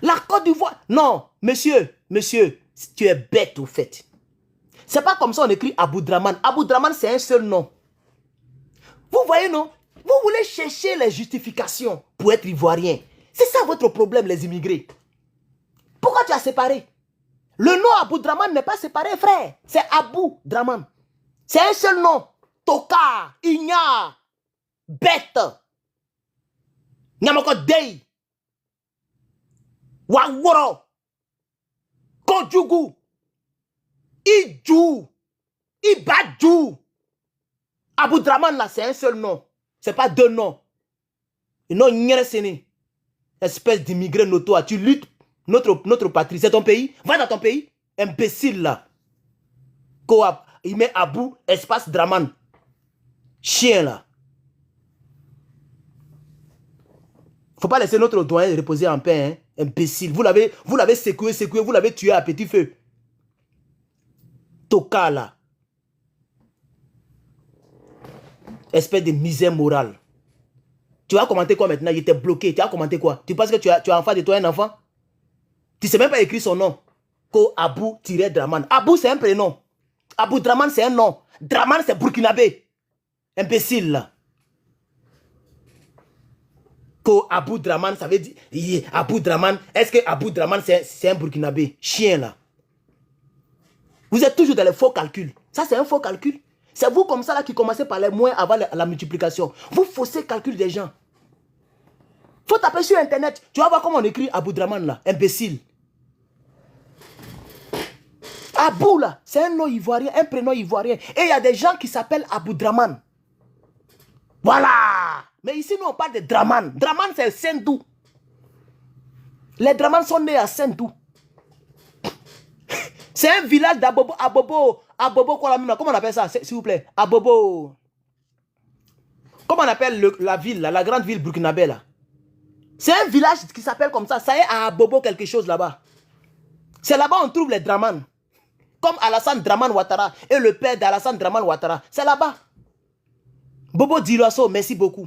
La Côte d'Ivoire... Non, monsieur, tu es bête au fait. C'est pas comme ça on écrit Abou Draman. Abou Draman, c'est un seul nom. Vous voyez, non? Vous voulez chercher les justifications pour être ivoirien. C'est ça votre problème, les immigrés. Pourquoi tu as séparé? Le nom Abou Draman n'est pas séparé, frère. C'est Abou Draman. C'est un seul nom. Toka, Igna, Bête, Nyamoko Dey, Waworo, Kodjougou, Idjou, Ibadjou. Abou Draman là, c'est un seul nom. C'est pas deux noms. Et non, Nyeressene. Espèce d'immigré notoire. Tu luttes notre patrie. C'est ton pays. Va dans ton pays. Imbécile là. Coap. Il met Abou, espace Draman. Chien là. Faut pas laisser notre doyen reposer en paix. Hein? Imbécile. Vous l'avez secoué, vous l'avez tué à petit feu. Toka là. Espèce de misère morale. Tu vas commenter quoi maintenant? Il était bloqué. Tu vas commenter quoi? Tu penses que tu as en face de toi un enfant? Tu ne sais même pas écrire son nom. Ko Abou-Draman. Abou, c'est un prénom. Abou Draman, c'est un nom. Draman, c'est burkinabé. Imbécile là. Ko Abou Draman, ça veut dire... Abou Draman, est-ce que Abou Draman, c'est un burkinabé? Chien là. Vous êtes toujours dans les faux calculs. Ça, c'est un faux calcul. C'est vous comme ça là qui commencez par les moins avant la multiplication. Vous faussez le calcul des gens. Faut taper sur internet. Tu vas voir comment on écrit Abou Draman là. Imbécile. Abou là, c'est un nom ivoirien, un prénom ivoirien. Et il y a des gens qui s'appellent Abou Draman. Voilà. Mais ici nous on parle de Draman. Draman c'est Sendou. Les Draman sont nés à Sendou. C'est un village d'Abobo. Abobo Kwalamina. Comment on appelle ça, s'il vous plaît? Abobo. Comment on appelle la ville, là, la grande ville burkinabé là? C'est un village qui s'appelle comme ça. Ça y est, à Abobo quelque chose là-bas. C'est là-bas on trouve les Draman. Comme Alassane Draman Ouattara et le père d'Alassane Draman Ouattara. C'est là-bas. Bobo Dioulasso, merci beaucoup.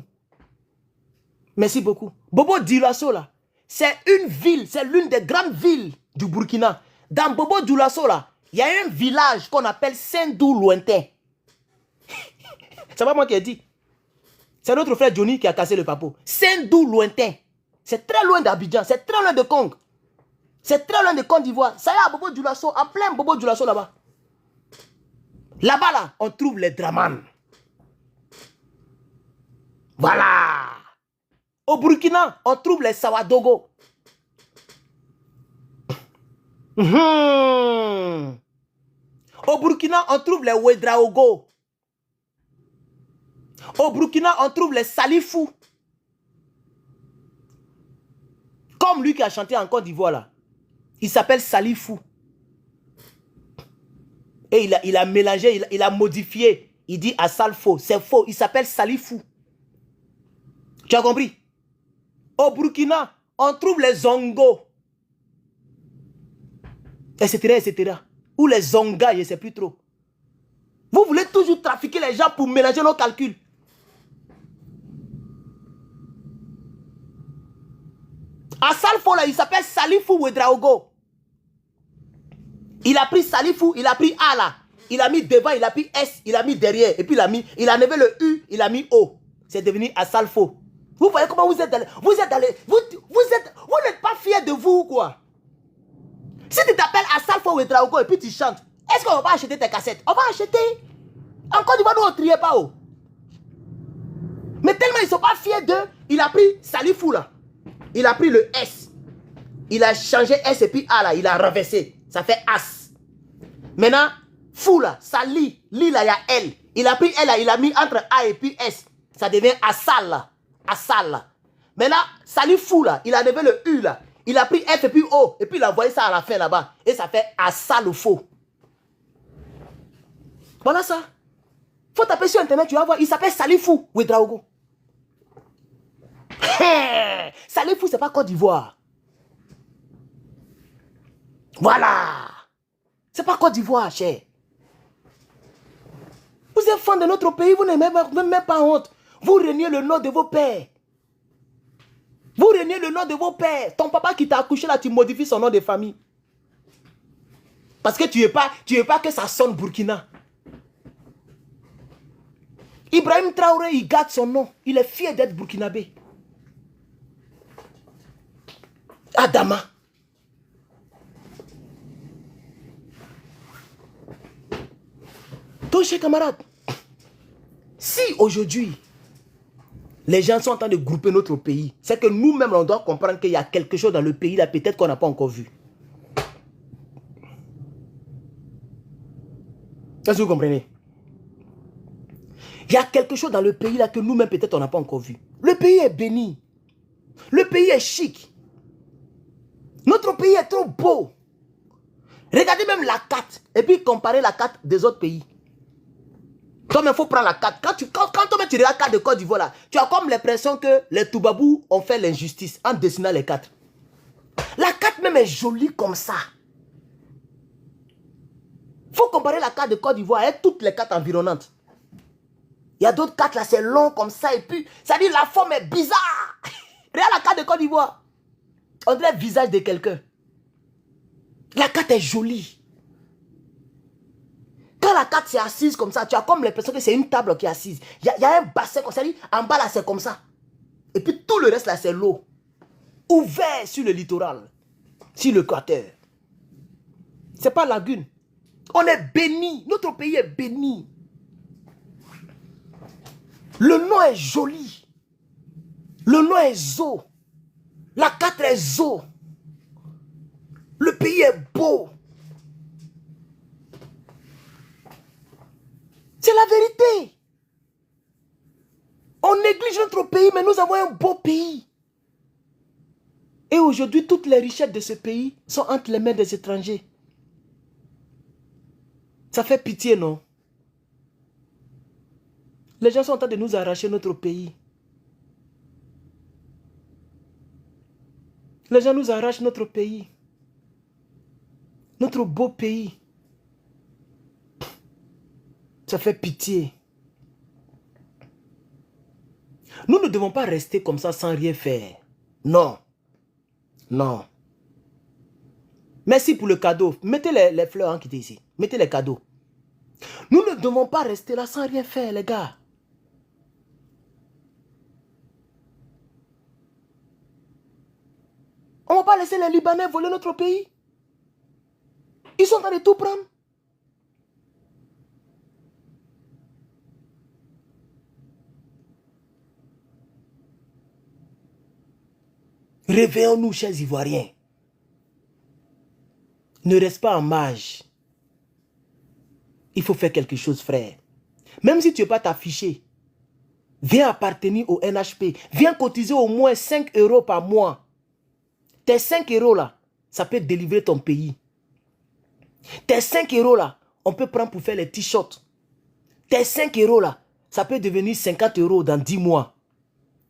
Merci beaucoup. Bobo Dioulasso là, c'est une ville, c'est l'une des grandes villes du Burkina. Dans Bobo Dioulasso, là, il y a un village qu'on appelle Saint-Dou lointain. C'est pas moi qui ai dit. C'est notre frère Johnny qui a cassé le papo. Saint-Dou lointain. C'est très loin d'Abidjan, c'est très loin de Congo. C'est très loin de Côte d'Ivoire. Ça y est à Bobo Dioulasso, en plein Bobo Dioulasso là-bas. Là-bas, là, on trouve les Draman. Voilà. Au Burkina, on trouve les Sawadogo. Au Burkina, on trouve les Ouedraogo. Au Burkina, on trouve les Salifou. Comme lui qui a chanté en Côte d'Ivoire là. Il s'appelle Salifou. Et il a mélangé, il a modifié. Il dit à Salfo, c'est faux. Il s'appelle Salifou. Tu as compris? Au Burkina, on trouve les Zongo. Etc. etc. Ou les Zonga, je ne sais plus trop. Vous voulez toujours trafiquer les gens pour mélanger nos calculs. À Salfo, là, il s'appelle Salifou Ouedraogo. Il a pris Salifou, il a pris A là. Il a mis devant, il a pris S, il a mis derrière. Et puis il a enlevé le U, il a mis O. C'est devenu Asalfo. Vous voyez comment vous êtes dans les... Vous n'êtes pas fiers de vous, quoi. Si tu t'appelles Asalfo Ouedraogo et puis tu chantes, est-ce qu'on va pas acheter tes cassettes? On va acheter. Encore, nous on ne triait pas, oh. Mais tellement ils ne sont pas fiers d'eux, il a pris Salifou là. Il a pris le S. Il a changé S et puis A là, il a renversé. Ça fait As. Maintenant, Fou là, ça lit. Lit là, il y a L. Il a pris L là, il a mis entre A et puis S. Ça devient Asal là. Asal là. Maintenant, Salifou là, il a levé le U là. Il a pris F et puis O. Et puis il a envoyé ça à la fin là-bas. Et ça fait Asalofo. Voilà ça. Faut taper sur internet, tu vas voir. Il s'appelle Salifou Ouedraogo. Salifou, c'est pas Côte d'Ivoire. Voilà. C'est pas Côte d'Ivoire, cher. Vous êtes fan de notre pays, vous n'avez même pas honte. Vous reniez le nom de vos pères. Vous reniez le nom de vos pères. Ton papa qui t'a accouché là, tu modifies son nom de famille. Parce que tu veux pas que ça sonne Burkina. Ibrahim Traoré, il garde son nom. Il est fier d'être burkinabé. Adama. Donc, chers camarades, si aujourd'hui, les gens sont en train de grouper notre pays, c'est que nous-mêmes, on doit comprendre qu'il y a quelque chose dans le pays là, peut-être qu'on n'a pas encore vu. Est-ce que vous comprenez? Il y a quelque chose dans le pays là que nous-mêmes, peut-être, on n'a pas encore vu. Le pays est béni. Le pays est chic. Notre pays est trop beau. Regardez même la carte et puis comparez la carte des autres pays. Comme il faut prendre la carte. Quand tu regardes la carte de Côte d'Ivoire là, tu as comme l'impression que les Toubabous ont fait l'injustice en dessinant les cartes. La carte même est jolie comme ça. Il faut comparer la carte de Côte d'Ivoire avec toutes les cartes environnantes. Il y a d'autres cartes là, c'est long comme ça et puis, ça dit la forme est bizarre. Regarde la carte de Côte d'Ivoire. On dirait le visage de quelqu'un. La carte est jolie. Quand la carte s'est assise comme ça, tu as comme l'impression que c'est une table qui est assise. Il y a un bassin comme ça. En bas là, c'est comme ça. Et puis tout le reste là, c'est l'eau. Ouvert sur le littoral. Sur l'équateur. C'est pas lagune. On est béni. Notre pays est béni. Le nom est joli. Le nom est Zo. La carte est Zo. Le pays est beau. C'est la vérité. On néglige notre pays, mais nous avons un beau pays. Et aujourd'hui, toutes les richesses de ce pays sont entre les mains des étrangers. Ça fait pitié, non? Les gens sont en train de nous arracher notre pays. Les gens nous arrachent notre pays. Notre beau pays. Ça fait pitié. Nous ne devons pas rester comme ça sans rien faire. Non. Non. Merci pour le cadeau. Mettez les fleurs hein, qui étaient ici. Mettez les cadeaux. Nous ne devons pas rester là sans rien faire, les gars. On ne va pas laisser les Libanais voler notre pays. Ils sont en train de tout prendre. Réveillons-nous, chers Ivoiriens. Ne reste pas en marge. Il faut faire quelque chose, frère. Même si tu ne veux pas t'afficher, viens appartenir au NHP. Viens cotiser au moins 5 € par mois. Tes 5 € là, ça peut délivrer ton pays. Tes 5 € là, on peut prendre pour faire les t-shirts. Tes 5 € là, ça peut devenir 50 € dans 10 mois.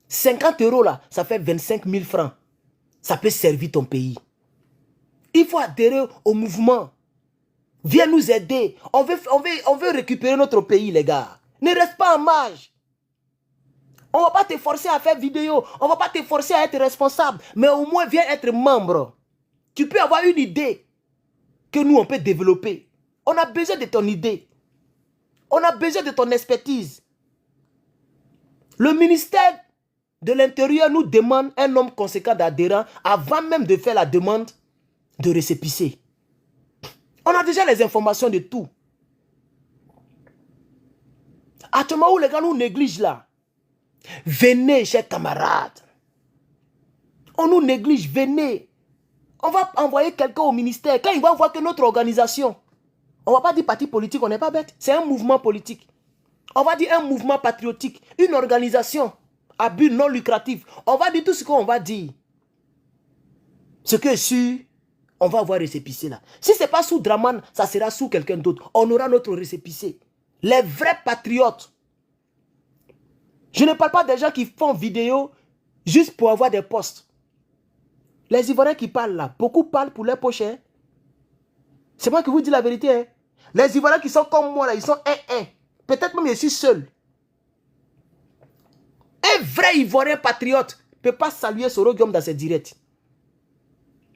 50 € là, ça fait 25 000 francs. Ça peut servir ton pays. Il faut adhérer au mouvement. Viens nous aider. On veut récupérer notre pays, les gars. Ne reste pas en marge. On ne va pas te forcer à faire vidéo. On ne va pas te forcer à être responsable. Mais au moins, viens être membre. Tu peux avoir une idée que nous, on peut développer. On a besoin de ton idée. On a besoin de ton expertise. Le ministère de l'Intérieur nous demande un nombre conséquent d'adhérents avant même de faire la demande de récépissé. On a déjà les informations de tout. À ce moment où les gars nous négligent là, venez, chers camarades. On nous néglige, venez. On va envoyer quelqu'un au ministère. Quand il va voir que notre organisation, on ne va pas dire parti politique, on n'est pas bête. C'est un mouvement politique. On va dire un mouvement patriotique, une organisation à but non lucratif. On va dire tout ce qu'on va dire. Ce que je suis, on va avoir récépissé là. Si ce n'est pas sous Draman, ça sera sous quelqu'un d'autre. On aura notre récépissé. Les vrais patriotes. Je ne parle pas des gens qui font vidéo juste pour avoir des postes. Les Ivoiriens qui parlent là, beaucoup parlent pour leurs poches. Hein? C'est moi qui vous dis la vérité. Hein? Les Ivoiriens qui sont comme moi là, ils sont un. Peut-être même je suis seul. Un vrai Ivoirien patriote ne peut pas saluer Soro Guillaume dans ses directs.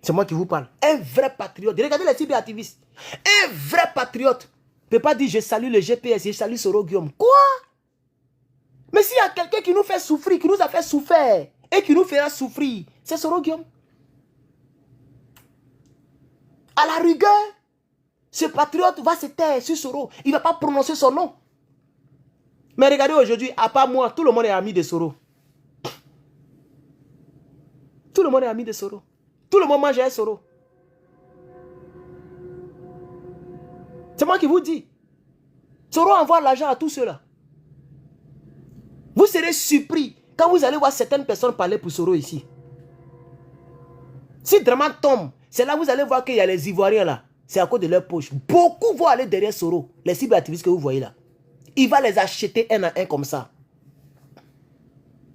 C'est moi qui vous parle. Un vrai patriote. Regardez les cyberactivistes. Un vrai patriote ne peut pas dire je salue le GPS, je salue Soro Guillaume. Quoi? Mais s'il y a quelqu'un qui nous fait souffrir, qui nous a fait souffrir et qui nous fera souffrir, c'est Soro Guillaume. À la rigueur, ce patriote va se taire sur Soro. Il ne va pas prononcer son nom. Mais regardez aujourd'hui, à part moi, tout le monde est ami de Soro. Tout le monde est ami de Soro. Tout le monde mange un Soro. C'est moi qui vous dis. Soro envoie l'argent à tous ceux-là. Vous serez surpris quand vous allez voir certaines personnes parler pour Soro ici. Si Draman tombe, c'est là que vous allez voir qu'il y a les Ivoiriens là. C'est à cause de leur poche. Beaucoup vont aller derrière Soro. Les cyberactivistes que vous voyez là. Il va les acheter un à un comme ça.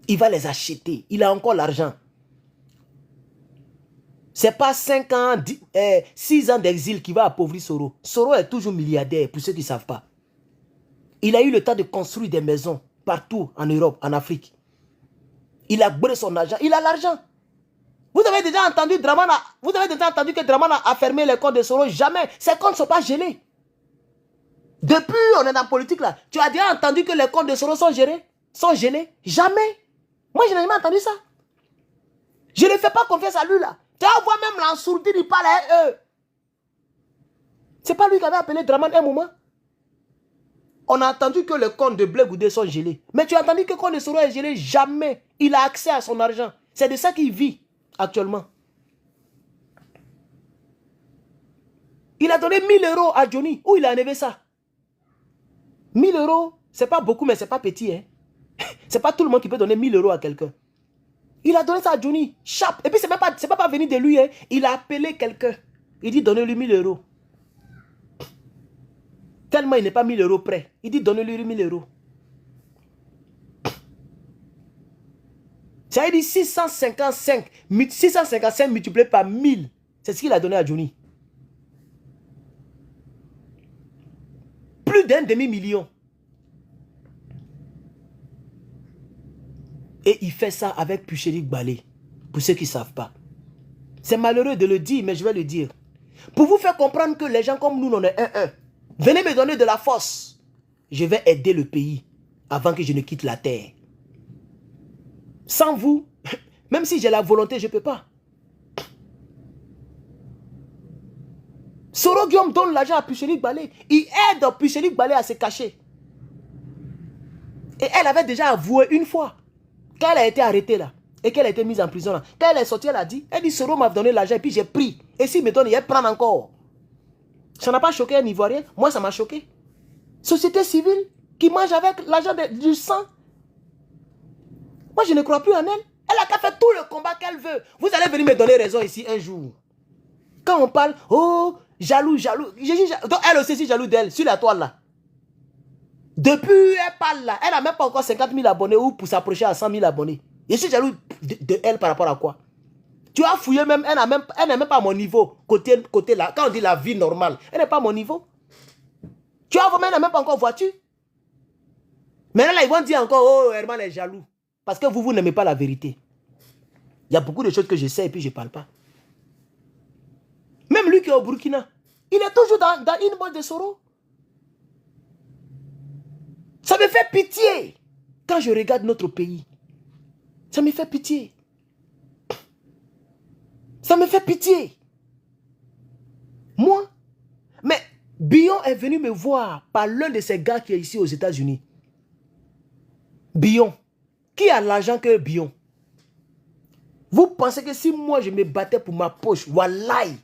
Il va les acheter. Il a encore l'argent. Ce n'est pas 5 ans, 6 ans d'exil qui va appauvrir Soro. Soro est toujours milliardaire, pour ceux qui ne savent pas. Il a eu le temps de construire des maisons partout en Europe, en Afrique. Il a brûlé son argent. Il a l'argent. Vous avez déjà entendu que Draman a fermé les comptes de Soro? Jamais. Ces comptes ne sont pas gelés. Depuis on est dans la politique là, tu as déjà entendu que les comptes de Soro sont gelés? Jamais. Moi, je n'ai jamais entendu ça. Je ne fais pas confiance à lui là. Tu vas voir même l'ensourdi, il parle à eux. C'est pas lui qui avait appelé Draman un moment. On a entendu que les comptes de Blé Goudé sont gelés. Mais tu as entendu que le compte de Soro est gelé? Jamais. Il a accès à son argent. C'est de ça qu'il vit actuellement. Il a donné 1000 € à Johnny. Où il a enlevé ça? 1000 €, c'est pas beaucoup, mais c'est pas petit. Hein? C'est pas tout le monde qui peut donner 1000 € à quelqu'un. Il a donné ça à Johnny. Chap. Et puis, c'est pas venu de lui. Hein? Il a appelé quelqu'un. Il dit, donnez-lui 1000 €. Tellement il n'est pas 1000 € prêt. Il dit, donnez-lui 1000 €. Ça veut dire 655 multiplié par 1000. C'est ce qu'il a donné à Johnny. Plus d'un demi-million. Et il fait ça avec Pucherik Balé. Pour ceux qui ne savent pas. C'est malheureux de le dire, mais je vais le dire. Pour vous faire comprendre que les gens comme nous, on est un. Venez me donner de la force. Je vais aider le pays avant que je ne quitte la terre. Sans vous, même si j'ai la volonté, je ne peux pas. Soro Guillaume donne l'argent à Puchelik Balé. Il aide Puchelik Balé à se cacher. Et elle avait déjà avoué une fois, quand elle a été arrêtée là, et qu'elle a été mise en prison là. Quand elle est sortie, elle a dit, Soro m'a donné l'argent et puis j'ai pris. Et s'il me donne, il va prendre encore. Ça n'a pas choqué un Ivoirien. Moi, ça m'a choqué. Société civile qui mange avec l'argent du sang. Moi, je ne crois plus en elle. Elle a qu'à faire tout le combat qu'elle veut. Vous allez venir me donner raison ici un jour. Quand on parle, oh, jaloux. Donc, elle aussi, c'est jaloux d'elle, sur la toile là. Depuis, elle parle là. Elle n'a même pas encore 50 000 abonnés ou pour s'approcher à 100 000 abonnés. Je suis jaloux de elle par rapport à quoi? Tu as fouillé même, elle n'est même pas à mon niveau, côté là. Quand on dit la vie normale, elle n'est pas à mon niveau. Tu as elle n'a même pas encore voiture. Maintenant là, ils vont dire encore, oh, Herman est jaloux. Parce que vous n'aimez pas la vérité. Il y a beaucoup de choses que je sais et puis je ne parle pas. Même lui qui est au Burkina, il est toujours dans une boîte de Soro. Ça me fait pitié quand je regarde notre pays. Ça me fait pitié. Ça me fait pitié. Moi, mais Bion est venu me voir par l'un de ces gars qui est ici aux États-Unis. Bion. Qui a l'argent que Bion? Vous pensez que si moi je me battais pour ma poche, wallahi,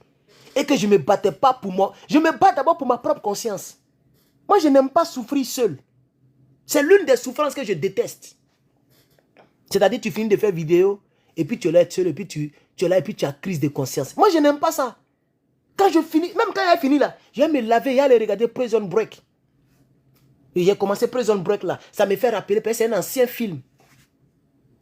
et que je ne me battais pas pour moi, je me bats d'abord pour ma propre conscience. Moi je n'aime pas souffrir seul. C'est l'une des souffrances que je déteste. C'est-à-dire tu finis de faire vidéo, et puis tu es là seul, et puis tu es là, et puis tu as crise de conscience. Moi je n'aime pas ça. Quand je finis, même quand j'ai fini là, je vais me laver et aller regarder Prison Break. Et j'ai commencé Prison Break là, ça me fait rappeler, parce que c'est un ancien film.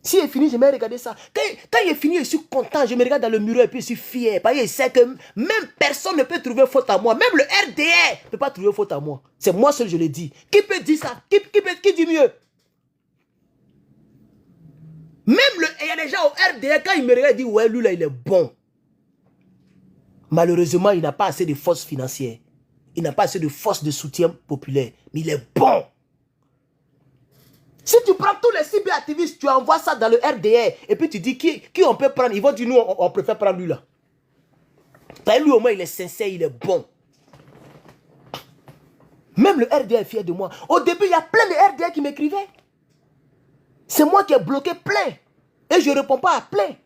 Si il est fini, je vais regarder ça. Quand il est fini, je suis content. Je me regarde dans le miroir et puis je suis fier. Parce que je sais que même personne ne peut trouver faute à moi. Même le RDR ne peut pas trouver faute à moi. C'est moi seul, je le dis. Qui peut dire ça? Qui dit mieux? Même il y a des gens au RDR, quand ils me regardent, ils disent, ouais, lui là, il est bon. Malheureusement, il n'a pas assez de force financière. Il n'a pas assez de force de soutien populaire. Mais il est bon. Si tu prends tous les cyberactivistes, tu envoies ça dans le RDR, et puis tu dis qui on peut prendre, ils vont dire nous, on préfère prendre lui là. Parce que lui au moins il est sincère, il est bon. Même le RDR est fier de moi. Au début, il y a plein de RDR qui m'écrivaient. C'est moi qui ai bloqué plein. Et je ne réponds pas à plein.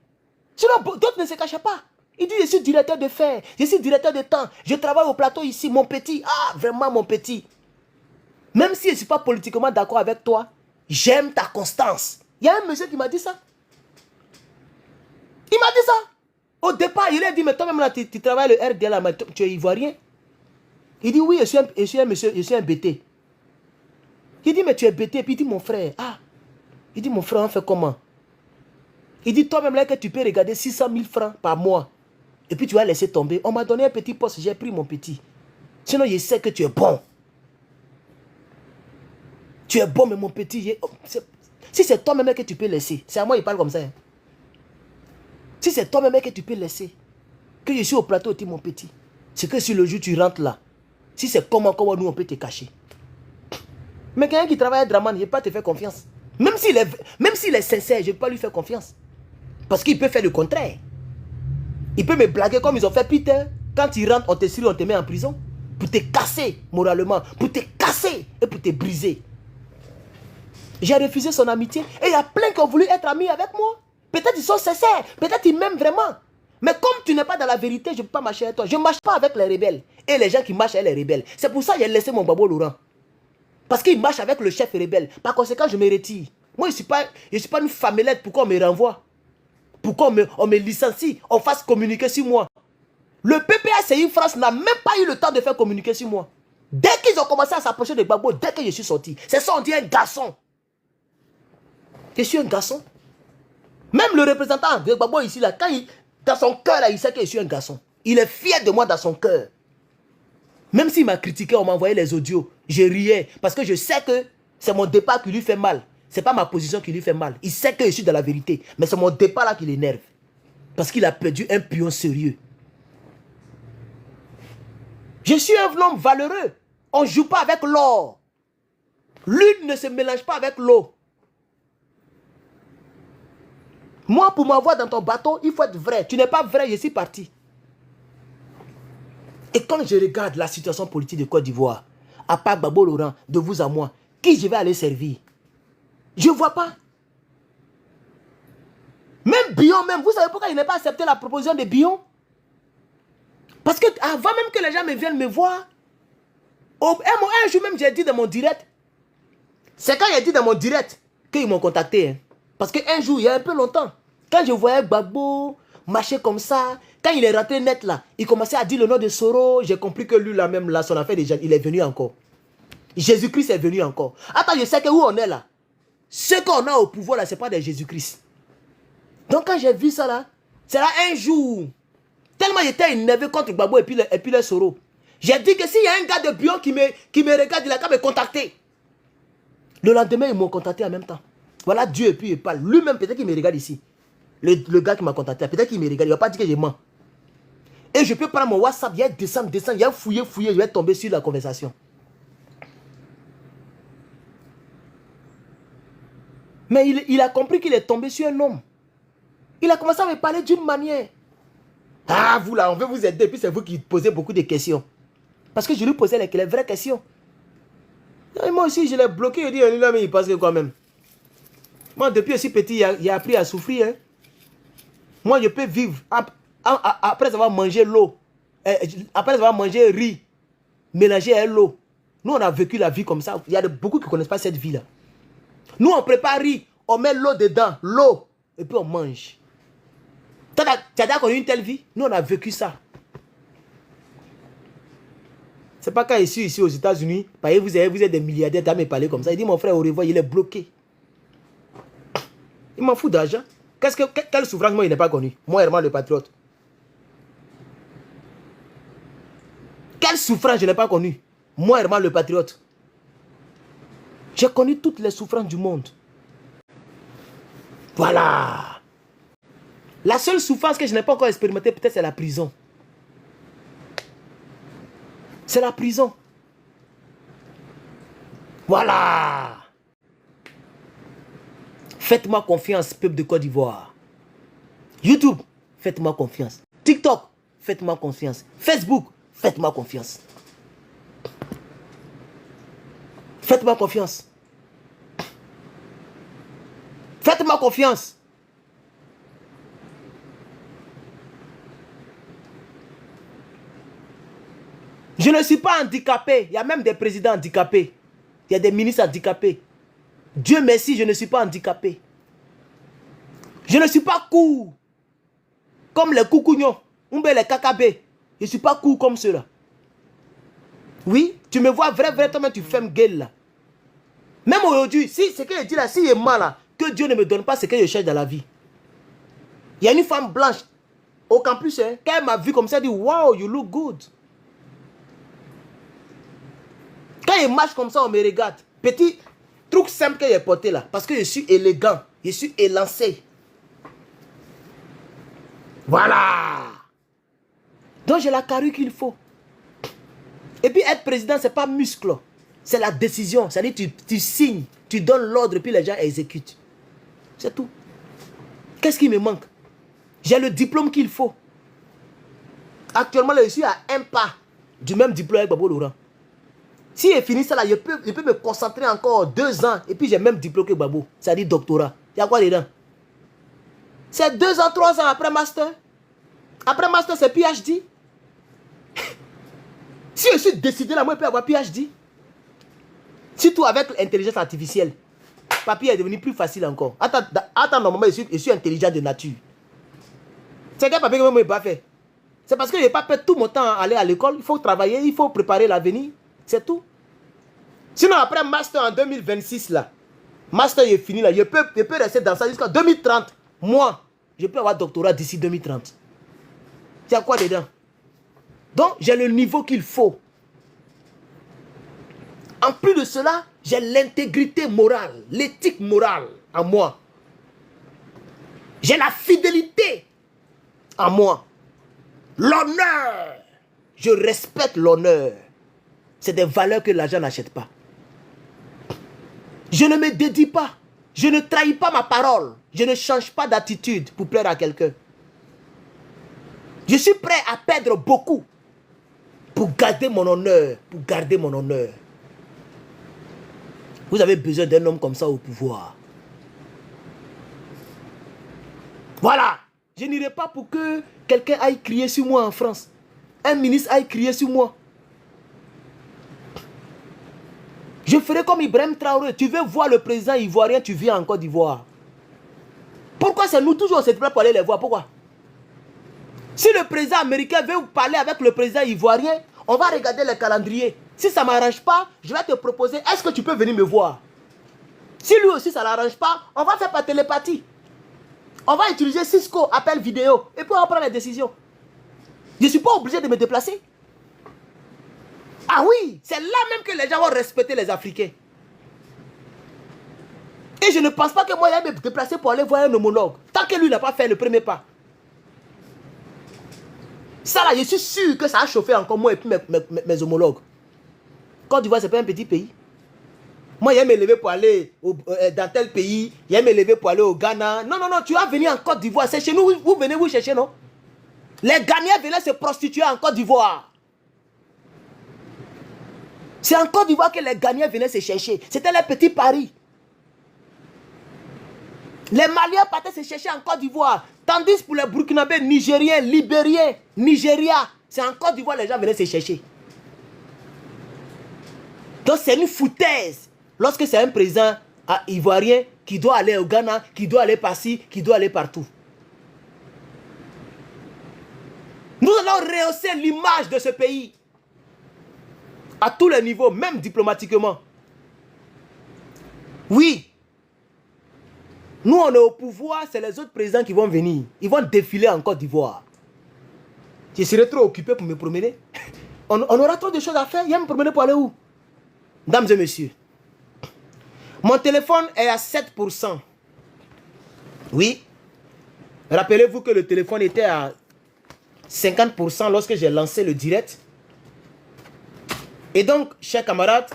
Sinon, d'autres ne se cachaient pas. Ils disent, je suis directeur de fer, je suis directeur de temps, je travaille au plateau ici, mon petit. Ah, vraiment mon petit. Même si je ne suis pas politiquement d'accord avec toi, j'aime ta constance. Il y a un monsieur qui m'a dit ça. Il m'a dit ça. Au départ, il a dit, mais toi-même là, tu travailles le RDL là, mais tu es ivoirien. Il dit, oui, je suis un monsieur, je suis un BT. Il dit, mais tu es BT. Puis il dit, mon frère, ah. Il dit, mon frère, on fait comment? Il dit, toi-même là, que tu peux regarder 600 000 francs par mois. Et puis tu vas laisser tomber. On m'a donné un petit poste, j'ai pris mon petit. Sinon, je sais que tu es bon. Tu es bon, mais mon petit, si c'est toi-même que tu peux laisser, c'est à moi il parle comme ça. Hein. Si c'est toi-même que tu peux laisser, que je suis au plateau, tu mon petit, c'est que si le jour tu rentres là, si c'est comment nous on peut te cacher. Mais quelqu'un qui travaille à Draman, je ne peux pas te faire confiance. Même s'il est sincère, je ne peux pas lui faire confiance. Parce qu'il peut faire le contraire. Il peut me blaguer comme ils ont fait Peter. Quand il rentre, on te suit, on te met en prison. Pour te casser moralement, pour te casser et pour te briser. J'ai refusé son amitié et il y a plein qui ont voulu être amis avec moi. Peut-être ils sont sincères, peut-être ils m'aiment vraiment. Mais comme tu n'es pas dans la vérité, je ne peux pas marcher avec toi. Je ne marche pas avec les rebelles. Et les gens qui marchent avec les rebelles. C'est pour ça que j'ai laissé mon babo Laurent. Parce qu'il marche avec le chef rebelle. Par conséquent, je me retire. Moi, je ne suis pas une famelette pour qu'on me renvoie. Pour qu'on me licencie, on fasse communiquer sur moi. Le PPACI France n'a même pas eu le temps de faire communiquer sur moi. Dès qu'ils ont commencé à s'approcher de Gbagbo, dès que je suis sorti, c'est ça on dit un garçon. Je suis un garçon. Même le représentant de Gbagbo ici, là, quand dans son cœur, là, il sait que je suis un garçon. Il est fier de moi dans son cœur. Même s'il m'a critiqué, on m'a envoyé les audios. Je riais parce que je sais que c'est mon départ qui lui fait mal. Ce n'est pas ma position qui lui fait mal. Il sait que je suis dans la vérité. Mais c'est mon départ là qui l'énerve. Parce qu'il a perdu un pion sérieux. Je suis un homme valeureux. On ne joue pas avec l'or. L'huile ne se mélange pas avec l'eau. Moi, pour m'avoir dans ton bateau, il faut être vrai. Tu n'es pas vrai, je suis parti. Et quand je regarde la situation politique de Côte d'Ivoire, à part Gbagbo Laurent, de vous à moi, qui je vais aller servir? Je ne vois pas. Même Bion, même, vous savez pourquoi il n'a pas accepté la proposition de Bion? Parce que avant même que les gens me viennent me voir, un jour même j'ai dit dans mon direct, c'est quand j'ai dit dans mon direct qu'ils m'ont contacté. Hein. Parce qu'un jour, il y a un peu longtemps, quand je voyais Gbagbo marcher comme ça, quand il est rentré net là, il commençait à dire le nom de Soro, j'ai compris que lui là même là, son affaire déjà, il est venu encore. Jésus-Christ est venu encore. Attends, je sais que où on est là. Ce qu'on a au pouvoir là, c'est pas de Jésus-Christ. Donc quand j'ai vu ça là, c'est là un jour, tellement j'étais énervé contre Gbagbo et puis le Soro. J'ai dit que s'il y a un gars de Bion qui me regarde, il a qu'à me contacter. Le lendemain, ils m'ont contacté en même temps. Voilà Dieu et puis il parle. Lui-même, peut-être qu'il me regarde ici. Le gars qui m'a contacté, peut-être qu'il me regarde. Il ne va pas dire que je mens. Et je peux prendre mon WhatsApp, il y a descendre, il y a fouiller, je vais tomber sur la conversation. Mais il a compris qu'il est tombé sur un homme. Il a commencé à me parler d'une manière. Ah, vous là, on veut vous aider. Puis c'est vous qui posez beaucoup de questions. Parce que je lui posais les vraies questions. Et moi aussi, je l'ai bloqué. Il dit, là, mais il passe quand même. Moi, depuis aussi petit, il a appris à souffrir. Hein. Moi, je peux vivre après avoir mangé l'eau. Après avoir mangé riz, mélangé à l'eau. Nous, on a vécu la vie comme ça. Il y a beaucoup qui ne connaissent pas cette vie-là. Nous, on prépare riz, on met l'eau dedans, l'eau, et puis on mange. Tu as déjà connu une telle vie? Nous, on a vécu ça. C'est pas quand je suis ici aux États-Unis, vous êtes des milliardaires, tu as me parlé comme ça. Il dit, mon frère, au revoir, il est bloqué. Il m'en fout d'argent. Quelle souffrance, moi, il n'est pas connu. Moi, Herman le patriote. Quelle souffrance, je n'ai pas connu. Moi, Herman le patriote. J'ai connu toutes les souffrances du monde. Voilà. La seule souffrance que je n'ai pas encore expérimentée, peut-être, c'est la prison. C'est la prison. Voilà. Faites-moi confiance, peuple de Côte d'Ivoire. YouTube, faites-moi confiance. TikTok, faites-moi confiance. Facebook, faites-moi confiance. Faites-moi confiance. Faites-moi confiance. Je ne suis pas handicapé. Il y a même des présidents handicapés. Il y a des ministres handicapés. Dieu merci, je ne suis pas handicapé. Je ne suis pas court. Comme les coucougnons. Ou bien les kakabés. Je ne suis pas court comme ceux-là. Oui, tu me vois vraiment, tu fermes gueule là. Même aujourd'hui, si ce que je dis là, si je mens là, que Dieu ne me donne pas ce que je cherche dans la vie. Il y a une femme blanche au campus, hein, quand elle m'a vu comme ça, elle dit, wow, you look good. Quand il marche comme ça, on me regarde. Petit truc simple que j'ai porté là. Parce que je suis élégant. Je suis élancé. Voilà. Donc j'ai la carrure qu'il faut. Et puis être président, ce n'est pas muscle. C'est la décision. C'est-à-dire tu signes, tu donnes l'ordre et puis les gens exécutent. C'est tout. Qu'est-ce qui me manque? J'ai le diplôme qu'il faut. Actuellement, je suis à un pas du même diplôme avec Gbagbo Laurent. Si je finis ça là, je peux me concentrer encore 2 ans et puis j'ai même diplôme que Gbagbo. C'est-à-dire doctorat. Il y a quoi dedans? C'est 2 ans, 3 ans après master. Après master, c'est PhD. Si je suis décidé là, moi je peux avoir PhD. Surtout avec l'intelligence artificielle. Papier est devenu plus facile encore. Attends, normalement, je suis intelligent de nature. C'est quel papier que moi je n'ai pas fait? C'est parce que je n'ai pas fait tout mon temps à aller à l'école. Il faut travailler, il faut préparer l'avenir. C'est tout. Sinon, après master en 2026, là, master est fini, là, je peux rester dans ça jusqu'en 2030. Moi, je peux avoir doctorat d'ici 2030. Il y a quoi dedans? Donc, j'ai le niveau qu'il faut. En plus de cela, j'ai l'intégrité morale, l'éthique morale en moi. J'ai la fidélité en moi. L'honneur. Je respecte l'honneur. C'est des valeurs que l'argent n'achète pas. Je ne me dédie pas. Je ne trahis pas ma parole. Je ne change pas d'attitude pour plaire à quelqu'un. Je suis prêt à perdre beaucoup pour garder mon honneur. Pour garder mon honneur. Vous avez besoin d'un homme comme ça au pouvoir. Voilà. Je n'irai pas pour que quelqu'un aille crier sur moi en France. Un ministre aille crier sur moi. Je ferai comme Ibrahim Traoré. Tu veux voir le président ivoirien, tu viens en Côte d'Ivoire. Pourquoi c'est nous toujours on s'est prêt pour aller les voir? Pourquoi? Si le président américain veut parler avec le président ivoirien, on va regarder le calendrier. Si ça ne m'arrange pas, je vais te proposer, est-ce que tu peux venir me voir? Si lui aussi ça ne l'arrange pas, on va faire par télépathie. On va utiliser Cisco, appel vidéo, et puis on va prendre les décisions. Je ne suis pas obligé de me déplacer. Ah oui, c'est là même que les gens vont respecter les Africains. Et je ne pense pas que moi, j'aille me déplacer pour aller voir un homologue. Tant que lui n'a pas fait le premier pas. Ça là, je suis sûr que ça a chauffé encore moi et puis mes homologues. Côte d'Ivoire, ce n'est pas un petit pays. Moi, j'aime me lever pour aller dans tel pays. J'aime me lever pour aller au Ghana. Non, non, non, tu vas venir en Côte d'Ivoire. C'est chez nous, vous venez vous chercher, non? Les Ghanéens venaient se prostituer en Côte d'Ivoire. C'est en Côte d'Ivoire que les Ghanéens venaient se chercher. C'était les petits paris. Les Maliens partaient se chercher en Côte d'Ivoire. Tandis pour les Burkinabés, Nigériens, Libériens, Nigeria, c'est en Côte d'Ivoire que les gens venaient se chercher. Donc c'est une foutaise. Lorsque c'est un président ivoirien qui doit aller au Ghana, qui doit aller par-ci, qui doit aller partout. Nous allons rehausser l'image de ce pays. À tous les niveaux, même diplomatiquement. Oui. Nous, on est au pouvoir, c'est les autres présidents qui vont venir. Ils vont défiler en Côte d'Ivoire. Je serai trop occupé pour me promener. On aura trop de choses à faire. Il y a me promener pour aller où? Mesdames et messieurs, mon téléphone est à 7%. Oui. Rappelez-vous que le téléphone était à 50% lorsque j'ai lancé le direct. Et donc, chers camarades,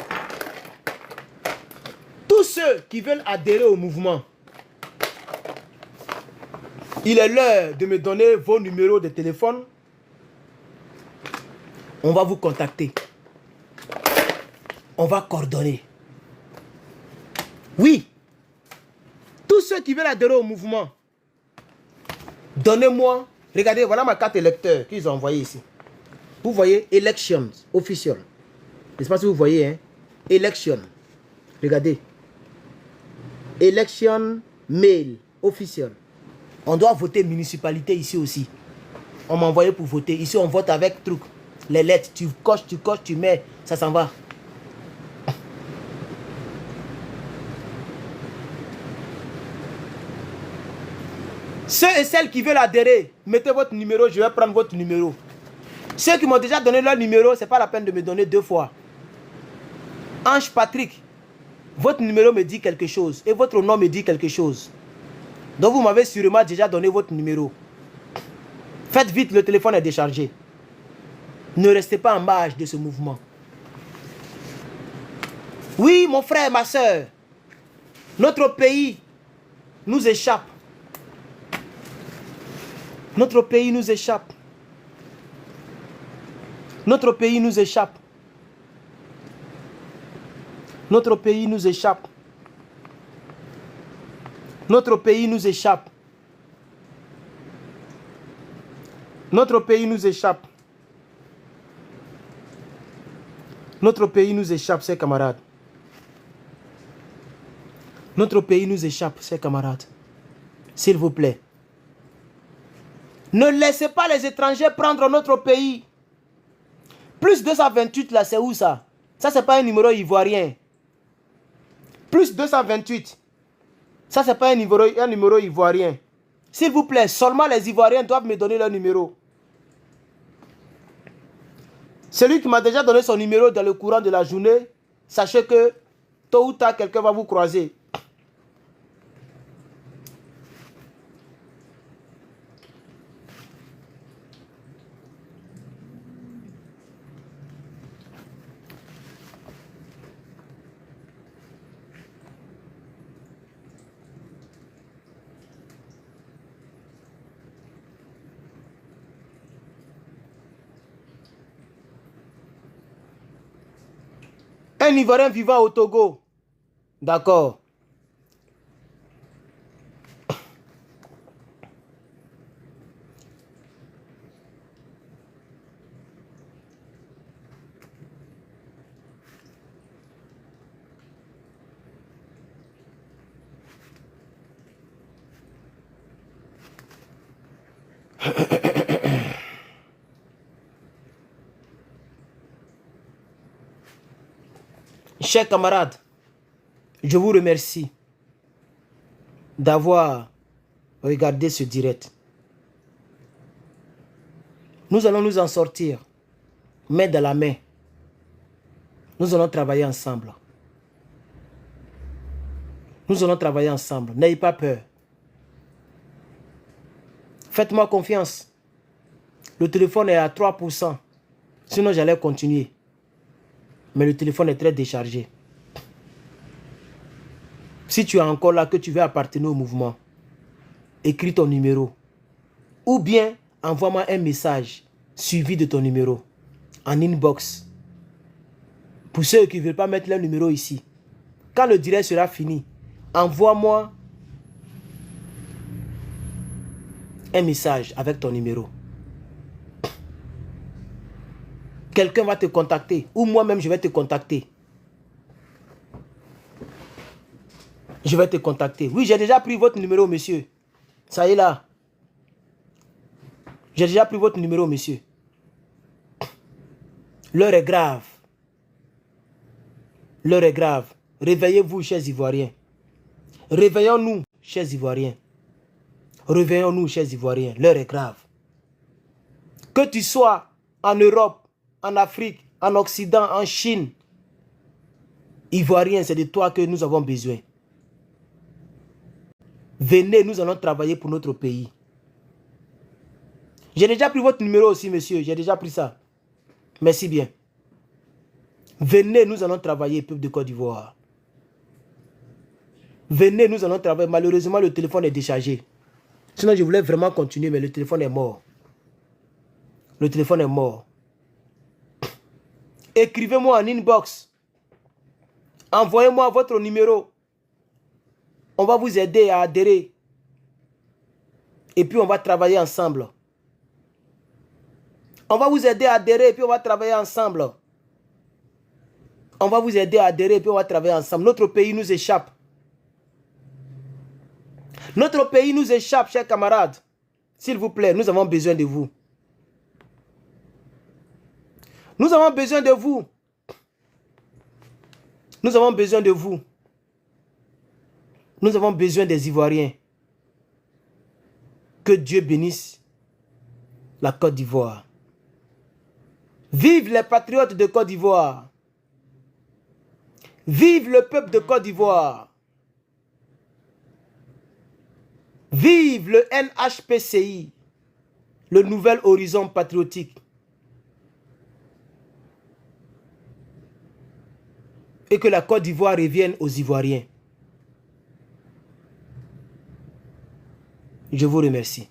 tous ceux qui veulent adhérer au mouvement, il est l'heure de me donner vos numéros de téléphone. On va vous contacter. On va coordonner. Oui. Tous ceux qui veulent adhérer au mouvement, donnez-moi. Regardez, voilà ma carte électeur qu'ils ont envoyée ici. Vous voyez, Elections official. Je ne sais pas si vous voyez, hein. Election. Regardez. Election mail officiel. On doit voter municipalité ici aussi. On m'a envoyé pour voter. Ici, on vote avec truc. Les lettres, tu coches, tu mets. Ça s'en va. Ceux et celles qui veulent adhérer, mettez votre numéro, je vais prendre votre numéro. Ceux qui m'ont déjà donné leur numéro, ce n'est pas la peine de me donner deux fois. Ange Patrick, votre numéro me dit quelque chose et votre nom me dit quelque chose. Donc vous m'avez sûrement déjà donné votre numéro. Faites vite, le téléphone est déchargé. Ne restez pas en marge de ce mouvement. Oui, mon frère, ma soeur, notre pays nous échappe. Notre pays nous échappe. Notre pays nous échappe. Notre pays nous échappe. Notre pays nous échappe. Notre pays nous échappe. Notre pays nous échappe, chers camarades. Notre pays nous échappe, chers camarades. S'il vous plaît. Ne laissez pas les étrangers prendre notre pays. Plus 228 là, c'est où ça? Ça, c'est pas un numéro ivoirien. Plus 228. Ça, c'est pas un numéro ivoirien. S'il vous plaît, seulement les Ivoiriens doivent me donner leur numéro. Celui qui m'a déjà donné son numéro dans le courant de la journée, sachez que tôt ou tard, quelqu'un va vous croiser. Un Ivoirien vivant au Togo. D'accord. Chers camarades, je vous remercie d'avoir regardé ce direct. Nous allons nous en sortir, main dans la main. Nous allons travailler ensemble. Nous allons travailler ensemble. N'ayez pas peur. Faites-moi confiance. Le téléphone est à 3%. Sinon, j'allais continuer. Mais le téléphone est très déchargé. Si tu es encore là, que tu veux appartenir au mouvement, écris ton numéro. Ou bien, envoie-moi un message suivi de ton numéro en inbox. Pour ceux qui ne veulent pas mettre leur numéro ici, quand le direct sera fini, envoie-moi un message avec ton numéro. Quelqu'un va te contacter ou moi-même je vais te contacter. Je vais te contacter. Oui, j'ai déjà pris votre numéro, monsieur. Ça y est là. J'ai déjà pris votre numéro, monsieur. L'heure est grave. L'heure est grave. Réveillez-vous, chers Ivoiriens. Réveillons-nous, chers Ivoiriens. Réveillons-nous, chers Ivoiriens. L'heure est grave. Que tu sois en Europe, en Afrique, en Occident, en Chine, Ivoirien, c'est de toi que nous avons besoin. Venez, nous allons travailler pour notre pays. J'ai déjà pris votre numéro aussi, monsieur. J'ai déjà pris ça. Merci bien. Venez, nous allons travailler, peuple de Côte d'Ivoire. Venez, nous allons travailler. Malheureusement, le téléphone est déchargé. Sinon, je voulais vraiment continuer, mais le téléphone est mort. Le téléphone est mort. Écrivez-moi en inbox. Envoyez-moi votre numéro. On va vous aider à adhérer. Et puis, on va travailler ensemble. On va vous aider à adhérer et puis on va travailler ensemble. On va vous aider à adhérer et puis on va travailler ensemble. Notre pays nous échappe. Notre pays nous échappe, chers camarades. S'il vous plaît, nous avons besoin de vous. Nous avons besoin de vous. Nous avons besoin de vous. Nous avons besoin des Ivoiriens. Que Dieu bénisse la Côte d'Ivoire. Vive les patriotes de Côte d'Ivoire. Vive le peuple de Côte d'Ivoire. Vive le NHPCI, le Nouvel Horizon Patriotique. Et que la Côte d'Ivoire revienne aux Ivoiriens. Je vous remercie.